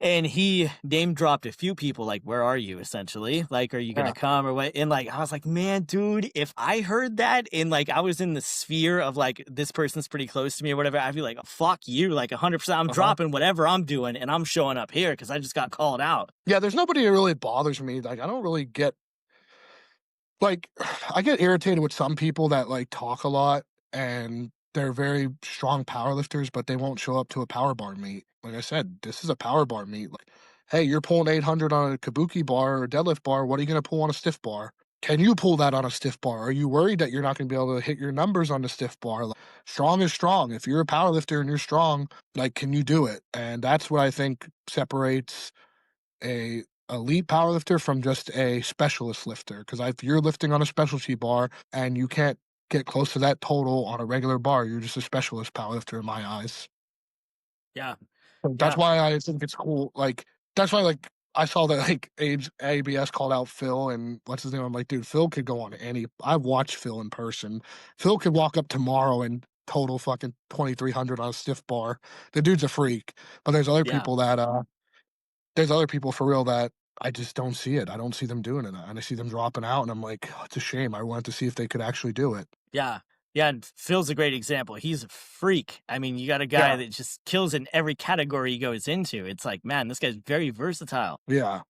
And he name dropped a few people, like, where are you, essentially? Like, are you gonna Yeah. come or what? And like, I was like, man, dude, if I heard that and like I was in the sphere of like this person's pretty close to me or whatever, I'd be like, fuck you, like 100%. I'm Uh-huh. dropping whatever I'm doing and I'm showing up here because I just got called out. Yeah, there's nobody that really bothers me. Like, I don't really get like, I get irritated with some people that like talk a lot and they're very strong powerlifters, but they won't show up to a power bar meet. Like I said, this is a power bar meet. Like, hey, you're pulling 800 on a kabuki bar or a deadlift bar. What are you going to pull on a stiff bar? Can you pull that on a stiff bar? Are you worried that you're not going to be able to hit your numbers on the stiff bar? Like, strong is strong. If you're a powerlifter and you're strong, like, can you do it? And that's what I think separates a elite powerlifter from just a specialist lifter. Because if you're lifting on a specialty bar and you can't get close to that total on a regular bar, you're just a specialist powerlifter in my eyes. Yeah. So that's Yeah. why I think it's cool. Like, that's why, like, I saw that, like, ABS called out Phil and what's his name? I'm like, dude, Phil could go on any. I've watched Phil in person. Phil could walk up tomorrow and total fucking 2,300 on a stiff bar. The dude's a freak. But Yeah. there's other people for real that I just don't see it. I don't see them doing it, and I see them dropping out, and I'm like, "Oh, it's a shame. I wanted to see if they could actually do it." Yeah. Yeah. And Phil's a great example. He's a freak. I mean, you got a guy Yeah, that just kills in every category he goes into. It's like, man, this guy's very versatile. yeah.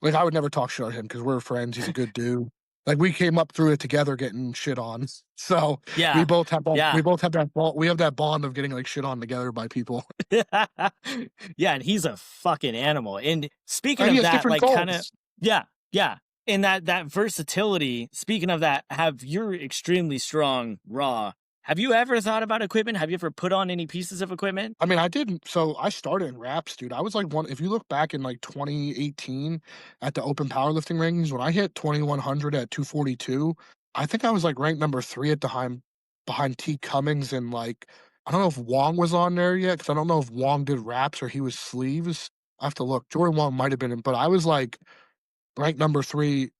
Like, I would never talk shit on him because we're friends. He's a good dude. Like, we came up through it together getting shit on. So we Yeah. both have that. We Yeah. both have that. We have that bond of getting like shit on together by people, Yeah, and he's a fucking animal. And speaking and he of has that, different like kind of goals. yeah, yeah. And that versatility, speaking of that, have you're extremely strong raw. Have you ever thought about equipment? Have you ever put on any pieces of equipment? I mean, I didn't. So I started in wraps, dude. I was like one. If you look back in like 2018 at the open powerlifting rankings, when I hit 2,100 at 242, I think I was like ranked number three at the time behind T Cummings and like I don't know if Wong was on there yet because I don't know if Wong did wraps or he was sleeves. I have to look. Jordan Wong might have been in, but I was like ranked number three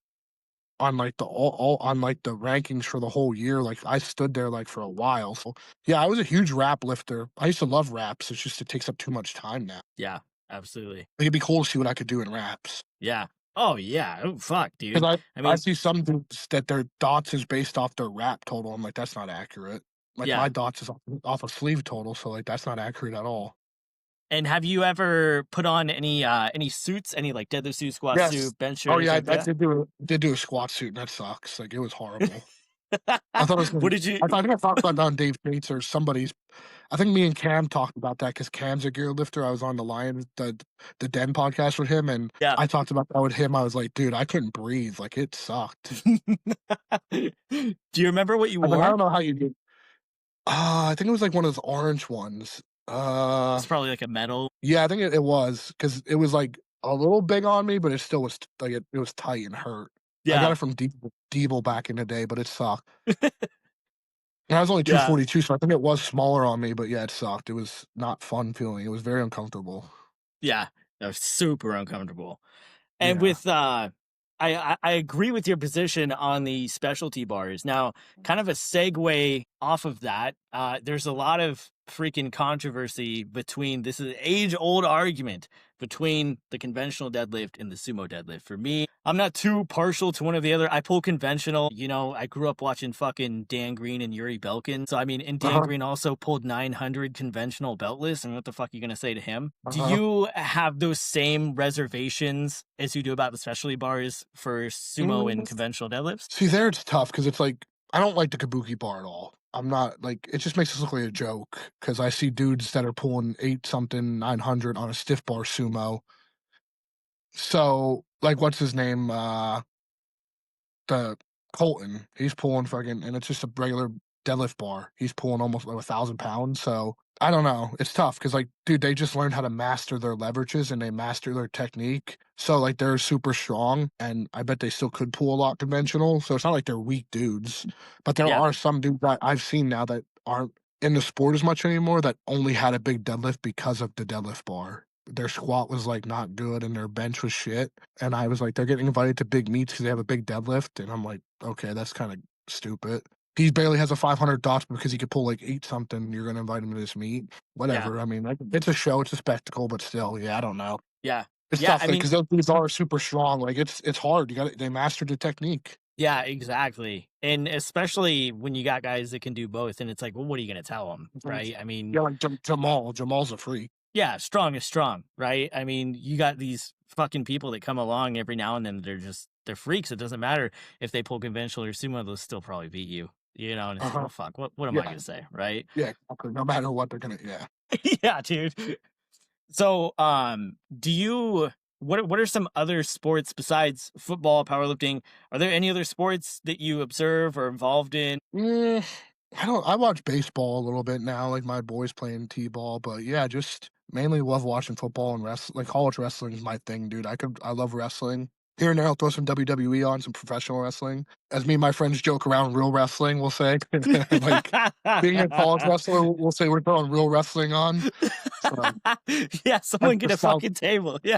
on like the all on like the rankings for the whole year. Like I stood there like for a while. So yeah, I was a huge rap lifter. I used to love raps. It's just it takes up too much time now. Yeah, absolutely. It'd be cool to see what I could do in raps. Yeah. Oh yeah. Oh fuck, dude. Because I I mean, see some dudes that their dots is based off their rap total. I'm like, that's not accurate. Like my yeah. dots is off a sleeve total, so like that's not accurate at all. And have you ever put on any suits, any like deadlift suit, squat Yes. suit, bench suit, Oh yeah, anything I like that? did do a squat suit and that sucks. Like it was horrible. I thought it was gonna What be did you I think I talked about that on Dave Bates or somebody's. I think me and Cam talked about that because Cam's a gear lifter. I was on the Den podcast with him, and yeah. I talked about that with him. I was like, "Dude, I couldn't breathe. Like, it sucked." Do you remember what you I was like, "I wore? don't know how you do." I think it was like one of those orange ones. It's probably like a metal. Yeah, I think it was because it was like a little big on me, but it still was like it was tight and hurt. I got Yeah. it from Deeble back in the day, but it sucked. And I was only Yeah. 242, so I think it was smaller on me, but yeah, it sucked. It was not fun feeling. It was very uncomfortable. Yeah. That was super uncomfortable. And Yeah. with I agree with your position on the specialty bars. Now, kind of a segue off of that, there's a lot of freaking controversy between this is age old argument between the conventional deadlift and the sumo deadlift. For me, I'm not too partial to one or the other. I pull conventional. You know, I grew up watching fucking Dan Green and Yuri Belkin. So, I mean, and Dan Uh-huh. Green also pulled 900 conventional beltless. And what the fuck are you going to say to him? Do Uh-huh. you have those same reservations as you do about the specialty bars for sumo and Mm, conventional deadlifts? See, there it's tough because it's like I don't like the kabuki bar at all. I'm not like it just makes us look like a joke because I see dudes that are pulling 8 something 900 on a stiff bar sumo. So like, what's his name? The Colton, he's pulling fucking, and it's just a regular deadlift bar. He's pulling almost like 1,000 pounds. So I don't know. It's tough because like, dude, they just learned how to master their leverages and they master their technique. So like, they're super strong, and I bet they still could pull a lot conventional. So it's not like they're weak dudes, but there Yeah. are some dudes that I've seen now that aren't in the sport as much anymore that only had a big deadlift because of the deadlift bar. Their squat was like not good and their bench was shit. And I was like, they're getting invited to big meets because they have a big deadlift. And I'm like, okay, that's kind of stupid. He barely has a 500 dots because he could pull like 8 something. You're going to invite him to this meet. Yeah. Whatever. I mean, like, it's a show, it's a spectacle, but still, yeah, I don't know. Yeah. It's Yeah. tough I mean, because those dudes are super strong. Like it's hard. They mastered the technique. yeah, exactly. And especially when you got guys that can do both. And it's like, well, what are you going to tell them? Mhm. Right. I mean, Yeah, like Jamal. Jamal's a freak. yeah, strong is strong. Right. I mean, you got these fucking people that come along every now and then. They're freaks. It doesn't matter if they pull conventional or sumo, they'll still probably beat you. You know, and it's like, Uh-huh. well, fuck, what am I Yeah. going to say? Right. Yeah. Exactly. No matter what, they're gonna. Yeah. Yeah, dude. So, do you what are some other sports besides football, powerlifting? Are there any other sports that you observe or involved in? Mm, I don't. I watch baseball a little bit now. Like my boys playing t-ball, but yeah, just mainly love watching football and wrestling. Like college wrestling is my thing, dude. I love wrestling. Here and there, I'll throw some WWE on, some professional wrestling. As me and my friends joke around, real wrestling, we'll say. Like being a college wrestler, we'll say we're throwing real wrestling on. So Yeah, like someone the get a South, fucking table. Yeah.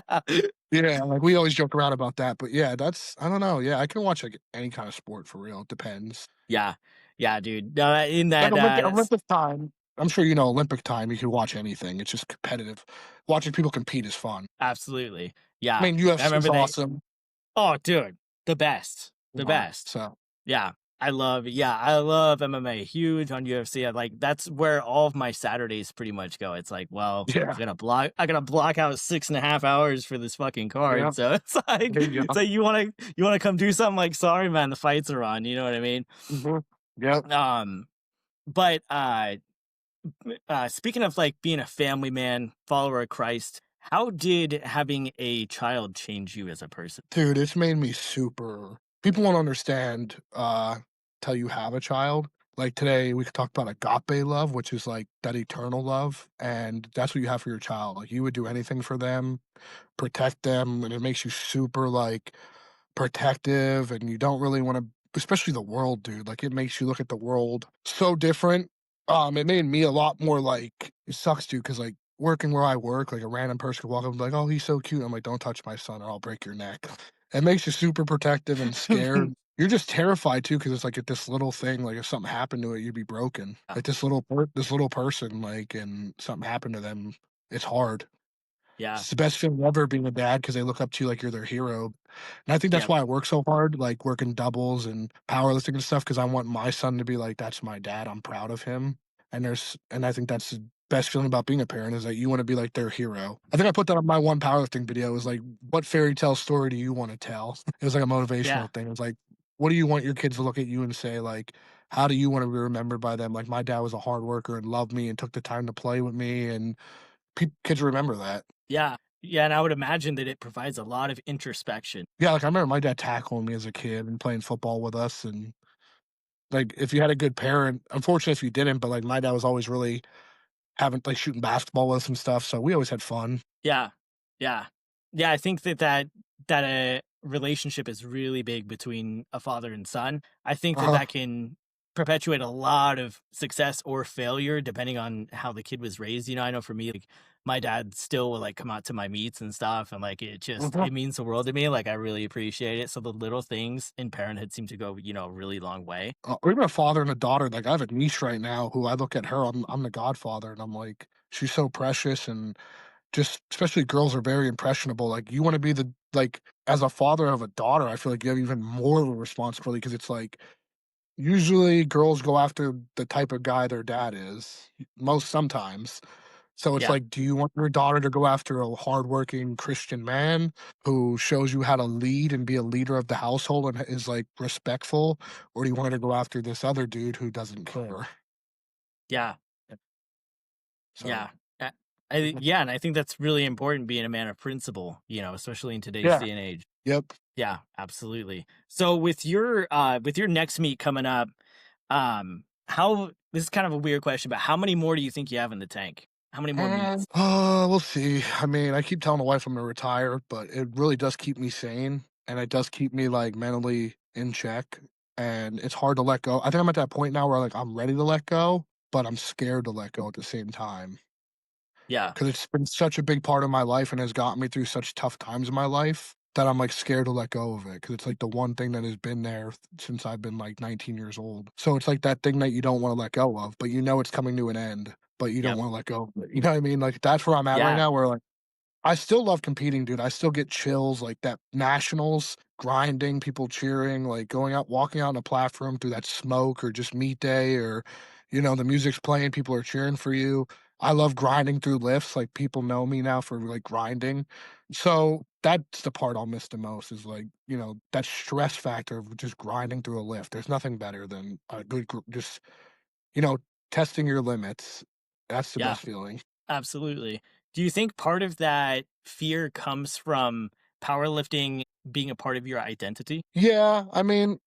yeah, like we always joke around about that. But yeah, that's I don't know. Yeah, I can watch like any kind of sport for real. It depends. Yeah. Yeah, dude. No, in Like that Olympic time, I'm sure you know Olympic time, you can watch anything, it's just competitive. Watching people compete is fun. absolutely. I Yeah. mean, I UFC is remember they awesome, Oh, dude. The best. you The know, best. so Yeah. I love MMA. Huge on UFC. I like that's where all of my Saturdays pretty much go. It's like, well, yeah, I gotta block out 6.5 hours for this fucking yeah, card. So there you go. you wanna come do something like sorry man, the fights are on, you know what I mean? Mhm. Yep. Um but speaking of like being a family man, follower of Christ, how did having a child change you as a person? Dude, it's made me super people won't understand, till you have a child. Like, today, we could talk about agape love, which is, like, that eternal love, and that's what you have for your child. Like, you would do anything for them, protect them, and it makes you super, like, protective, and you don't really wanna especially the world, dude, like, it makes you look at the world so different. It made me a lot more, like it sucks, dude, because like, working where I work, like, a random person could walk up and be like, "Oh, he's so cute." I'm like, "Don't touch my son or I'll break your neck." It makes you super protective and scared. You're just terrified too, because it's like, if this little thing, like, if something happened to it, you'd be broken. Yeah. Like, this little person, like, and something happened to them, it's hard. Yeah. It's the best feeling ever being a dad because they look up to you like you're their hero. And I think that's Yeah. why I work so hard, like working doubles and powerlifting and stuff, because I want my son to be like, "That's my dad, I'm proud of him." And I think that's the best feeling about being a parent is that you wanna be like their hero. I think I put that on my one powerlifting video, it was like, "What fairy tale story do you wanna tell?" It was like a Yeah. motivational thing. It was like, "What do you want your kids to look at you and say, like, how do you wanna be remembered by them?" Like, my dad was a hard worker and loved me and took the time to play with me, and kids remember that. Yeah. Yeah, and I would imagine that it provides a lot of introspection. Yeah, like, I remember my dad tackling me as a kid and playing football with us, and, like, if you had a good parent unfortunate if you didn't, but, like, my dad was always really having like, shooting basketball with us and stuff, so we always had fun. Yeah. Yeah. Yeah, I think that relationship is really big between a father and son. I think that Uh-huh. that can perpetuate a lot of success or failure depending on how the kid was raised. I know for me, like my dad still will like come out to my meets and stuff, and like Mhm. it means the world to me. Like I really appreciate it. So the little things in parenthood seem to go, a really long way. Or even a father and a daughter. Like I have a niece right now who I look at her. I'm the godfather, and I'm like, she's so precious, and just especially girls are very impressionable. Like you want to be the like as a father of a daughter, I feel like you have even more of a responsibility because it's like usually girls go after the type of guy their dad is. Most sometimes. So it's Yeah. like, do you want your daughter to go after a hardworking Christian man who shows you how to lead and be a leader of the household and is like respectful, or do you want her to go after this other dude who doesn't care? Yeah. So Yeah. Uh, yeah. And I think that's really important being a man of principle, especially in today's yeah, day and age. yep. Yeah, absolutely. So with your next meet coming up, how this is kind of a weird question, but how many more do you think you have in the tank? How many more meets? We'll see. I mean, I keep telling the wife I'm gonna retire, but it really does keep me sane, and it does keep me like mentally in check. And it's hard to let go. I think I'm at that point now where like I'm ready to let go, but I'm scared to let go at the same time. Yeah. 'Cause it's been such a big part of my life and has gotten me through such tough times in my life that I'm, like, scared to let go of it because it's, like, the one thing that has been there since I've been, like, 19 years old. So it's, like, that thing that you don't wanna let go of, but you know it's coming to an end, but you don't Yep. wanna let go of it, you know what I mean? Like, that's where I'm at right Yeah. now where, like I still love competing, dude. I still get chills like that nationals, grinding, people cheering, like going out, walking out on a platform through that smoke or just meet day or, the music's playing, people are cheering for you. I love grinding through lifts. Like people know me now for like grinding. So that's the part I'll miss the most is like, that stress factor of just grinding through a lift. There's nothing better than a good, just, you know, testing your limits. That's the Yeah. best feeling. Absolutely. Do you think part of that fear comes from powerlifting being a part of your identity? Yeah, I mean,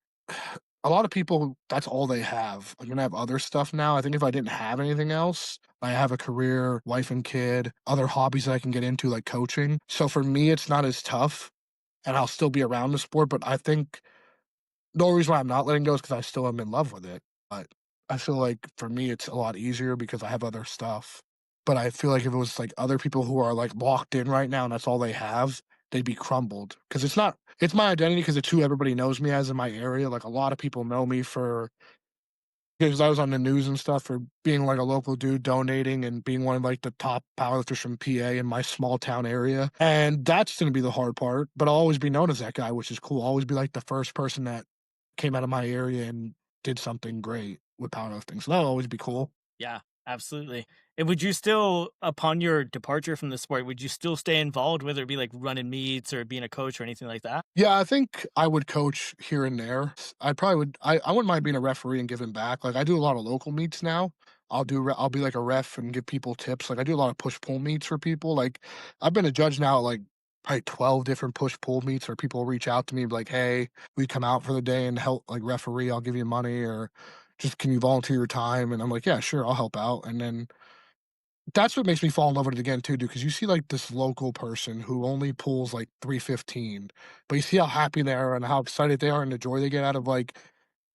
a lot of people, that's all they have. I'm gonna have other stuff now. I think if I didn't have anything else, I have a career, wife and kid, other hobbies that I can get into, like coaching. So for me, it's not as tough, and I'll still be around the sport. But I think the only reason why I'm not letting go is because I still am in love with it. But I feel like for me, it's a lot easier because I have other stuff. But I feel like if it was like other people who are like locked in right now and that's all they have, they'd be crumbled. Because it's not, it's my identity because it's who everybody knows me as in my area. Like a lot of people know me for, because I was on the news and stuff for being like a local dude donating and being one of like the top powerlifters from PA in my small town area. And that's going to be the hard part. But I'll always be known as that guy, which is cool. I'll always be like the first person that came out of my area and did something great with powerlifting. So that'll always be cool. Yeah, absolutely. And would you still, upon your departure from the sport, would you still stay involved, whether it be like running meets or being a coach or anything like that? Yeah, I think I would coach here and there. I probably would. I wouldn't mind being a referee and giving back. Like I do a lot of local meets now. I'll be like a ref and give people tips. Like I do a lot of push pull meets for people. Like I've been a judge now at like probably 12 different push pull meets where people reach out to me like, hey, we come out for the day and help like referee. I'll give you money or just can you volunteer your time? And I'm like, yeah, sure, I'll help out. And then that's what makes me fall in love with it again too, dude. Because you see, like, this local person who only pulls, like, 315, but you see how happy they are and how excited they are and the joy they get out of, like,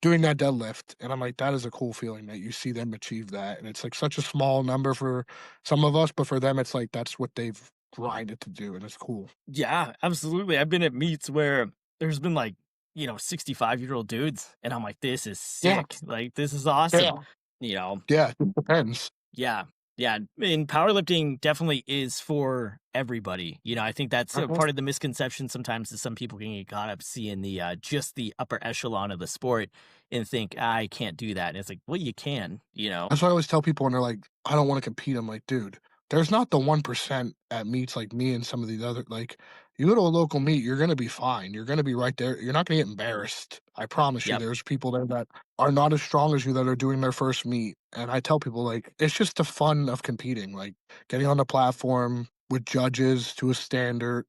doing that deadlift, and I'm like, "That is a cool feeling that you see them achieve that," and it's, like, such a small number for some of us, but for them, it's like that's what they've grinded to do, and it's cool. Yeah, absolutely. I've been at meets where there's been like, 65-year-old dudes, and I'm like, this is Yeah, sick. Like, this is awesome. yeah, You know, yeah, it depends. Yeah. Yeah. And powerlifting definitely is for everybody. I think that's a Mhm. part of the misconception sometimes is some people can get caught up seeing the just the upper echelon of the sport and think, I can't do that. And it's like, well, you can. That's why I always tell people when they're like, "I don't wanna compete." I'm like, "Dude, there's not the 1% at meets like me and some of these other like, you go to a local meet, you're gonna be fine. You're gonna be right there. You're not gonna get embarrassed. I promise you, Yep. there's people there that are not as strong as you that are doing their first meet." And I tell people, like, it's just the fun of competing, like, getting on the platform with judges to a standard,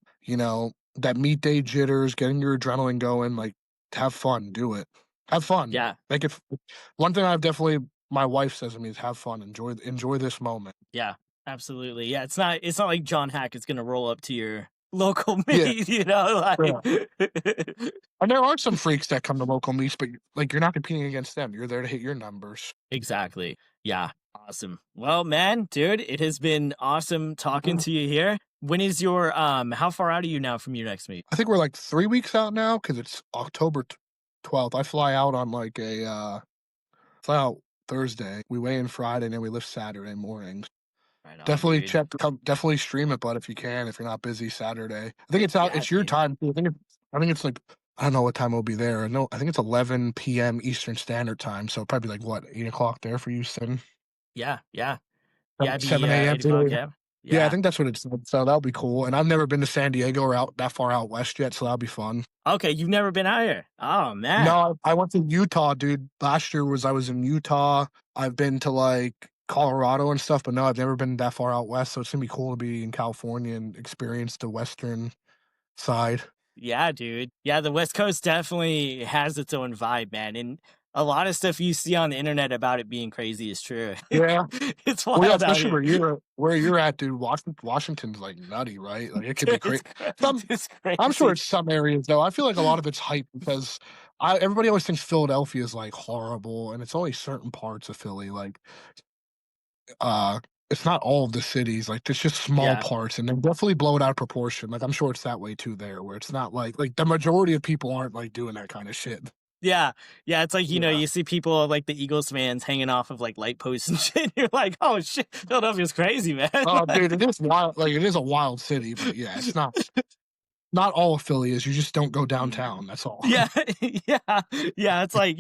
that meet day jitters, getting your adrenaline going, like, have fun, do it. Have fun. Yeah. Make it one thing I've definitely my wife says to me is have fun, enjoy this moment. Yeah. Absolutely. Yeah. It's not like John Hack is gonna roll up to your local Yeah, meet, you know, like yeah. And there are some freaks that come to local meets, but, like, you're not competing against them, you're there to hit your numbers. exactly. Yeah, awesome. Well, man, dude, it has been awesome talking Mhm. to you here. When is your how far out are you now from your next meet? I think we're, like, 3 weeks out now because it's October 12th. I fly out on, like, fly out Thursday, we weigh in Friday, and then we lift Saturday mornings. Right on, Definitely dude. definitely stream it, bud, if you can, if you're not busy Saturday. I think it's out Yeah, it's your dude. time too. I think it's like I don't know what time it'll be there. No, I think it's 11 PM Eastern Standard Time, so probably like what, 8 o'clock there for you, 7 Yeah, yeah. Yeah, it'd be 7 AM 8 o'clock, today? yeah. Yeah, I Yeah. think that's what it's so that'll be cool, and I've never been to San Diego or out that far out west yet, so that'll be fun. Okay, you've never been out here. Oh man. No, I went to Utah, dude. Last year I was in Utah. I've been to, like, Colorado and stuff, but no, I've never been that far out west, so it's gonna be cool to be in California and experience the western side. Yeah, dude. Yeah, the West Coast definitely has its own vibe, man. And a lot of stuff you see on the internet about it being crazy is true. Yeah. It's Well, yeah, wild out especially here. where you're at, dude. Washington's, like, nutty, right? Like, it could be Dude, crazy. Some it's I'm sure crazy. it's some areas, though. I feel like a lot of it's hype because everybody always thinks Philadelphia is, like, horrible, and it's only certain parts of Philly, like, uh, it's not all of the cities, like, it's just small Yeah. parts, and they definitely blow it out of proportion, like, I'm sure it's that way too there, where it's not like, the majority of people aren't, like, doing that kinda shit. Yeah. Yeah. It's like, Yeah. you see people like the Eagles fans hanging off of like light posts and shit. You're like, oh shit, Philadelphia's crazy, man. Oh, Like, dude, it is wild, like, it is a wild city, but, yeah, it's not all of Philly is, you just don't go mm. downtown, that's all. Yeah, yeah, yeah. It's like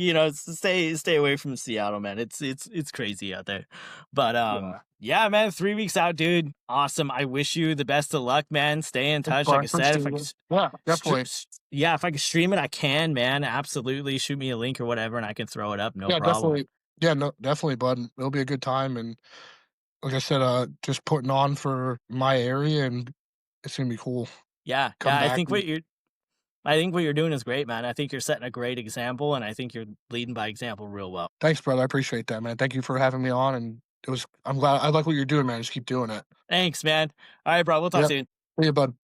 stay away from Seattle, man. It's crazy out there. But Yeah. yeah, man. 3 weeks out, dude. Awesome. I wish you the best of luck, man. Stay in Thanks, touch. bro, Like I I said, if appreciate I could, it. Yeah, definitely. yeah, if I could stream it, I can, man. Absolutely. Shoot me a link or whatever, and I can throw it up. No Yeah, problem. definitely. Yeah, no, definitely, bud. It'll be a good time, and like I said, just putting on for my area, and it's gonna be cool. Yeah, Come yeah. back. I think what you're doing is great, man. I think you're setting a great example, and I think you're leading by example real well. Thanks, brother. I appreciate that, man. Thank you for having me on, and I'm glad I like what you're doing, man. Just keep doing it. Thanks, man. All right, bro. We'll talk Yep. soon. See you, bud.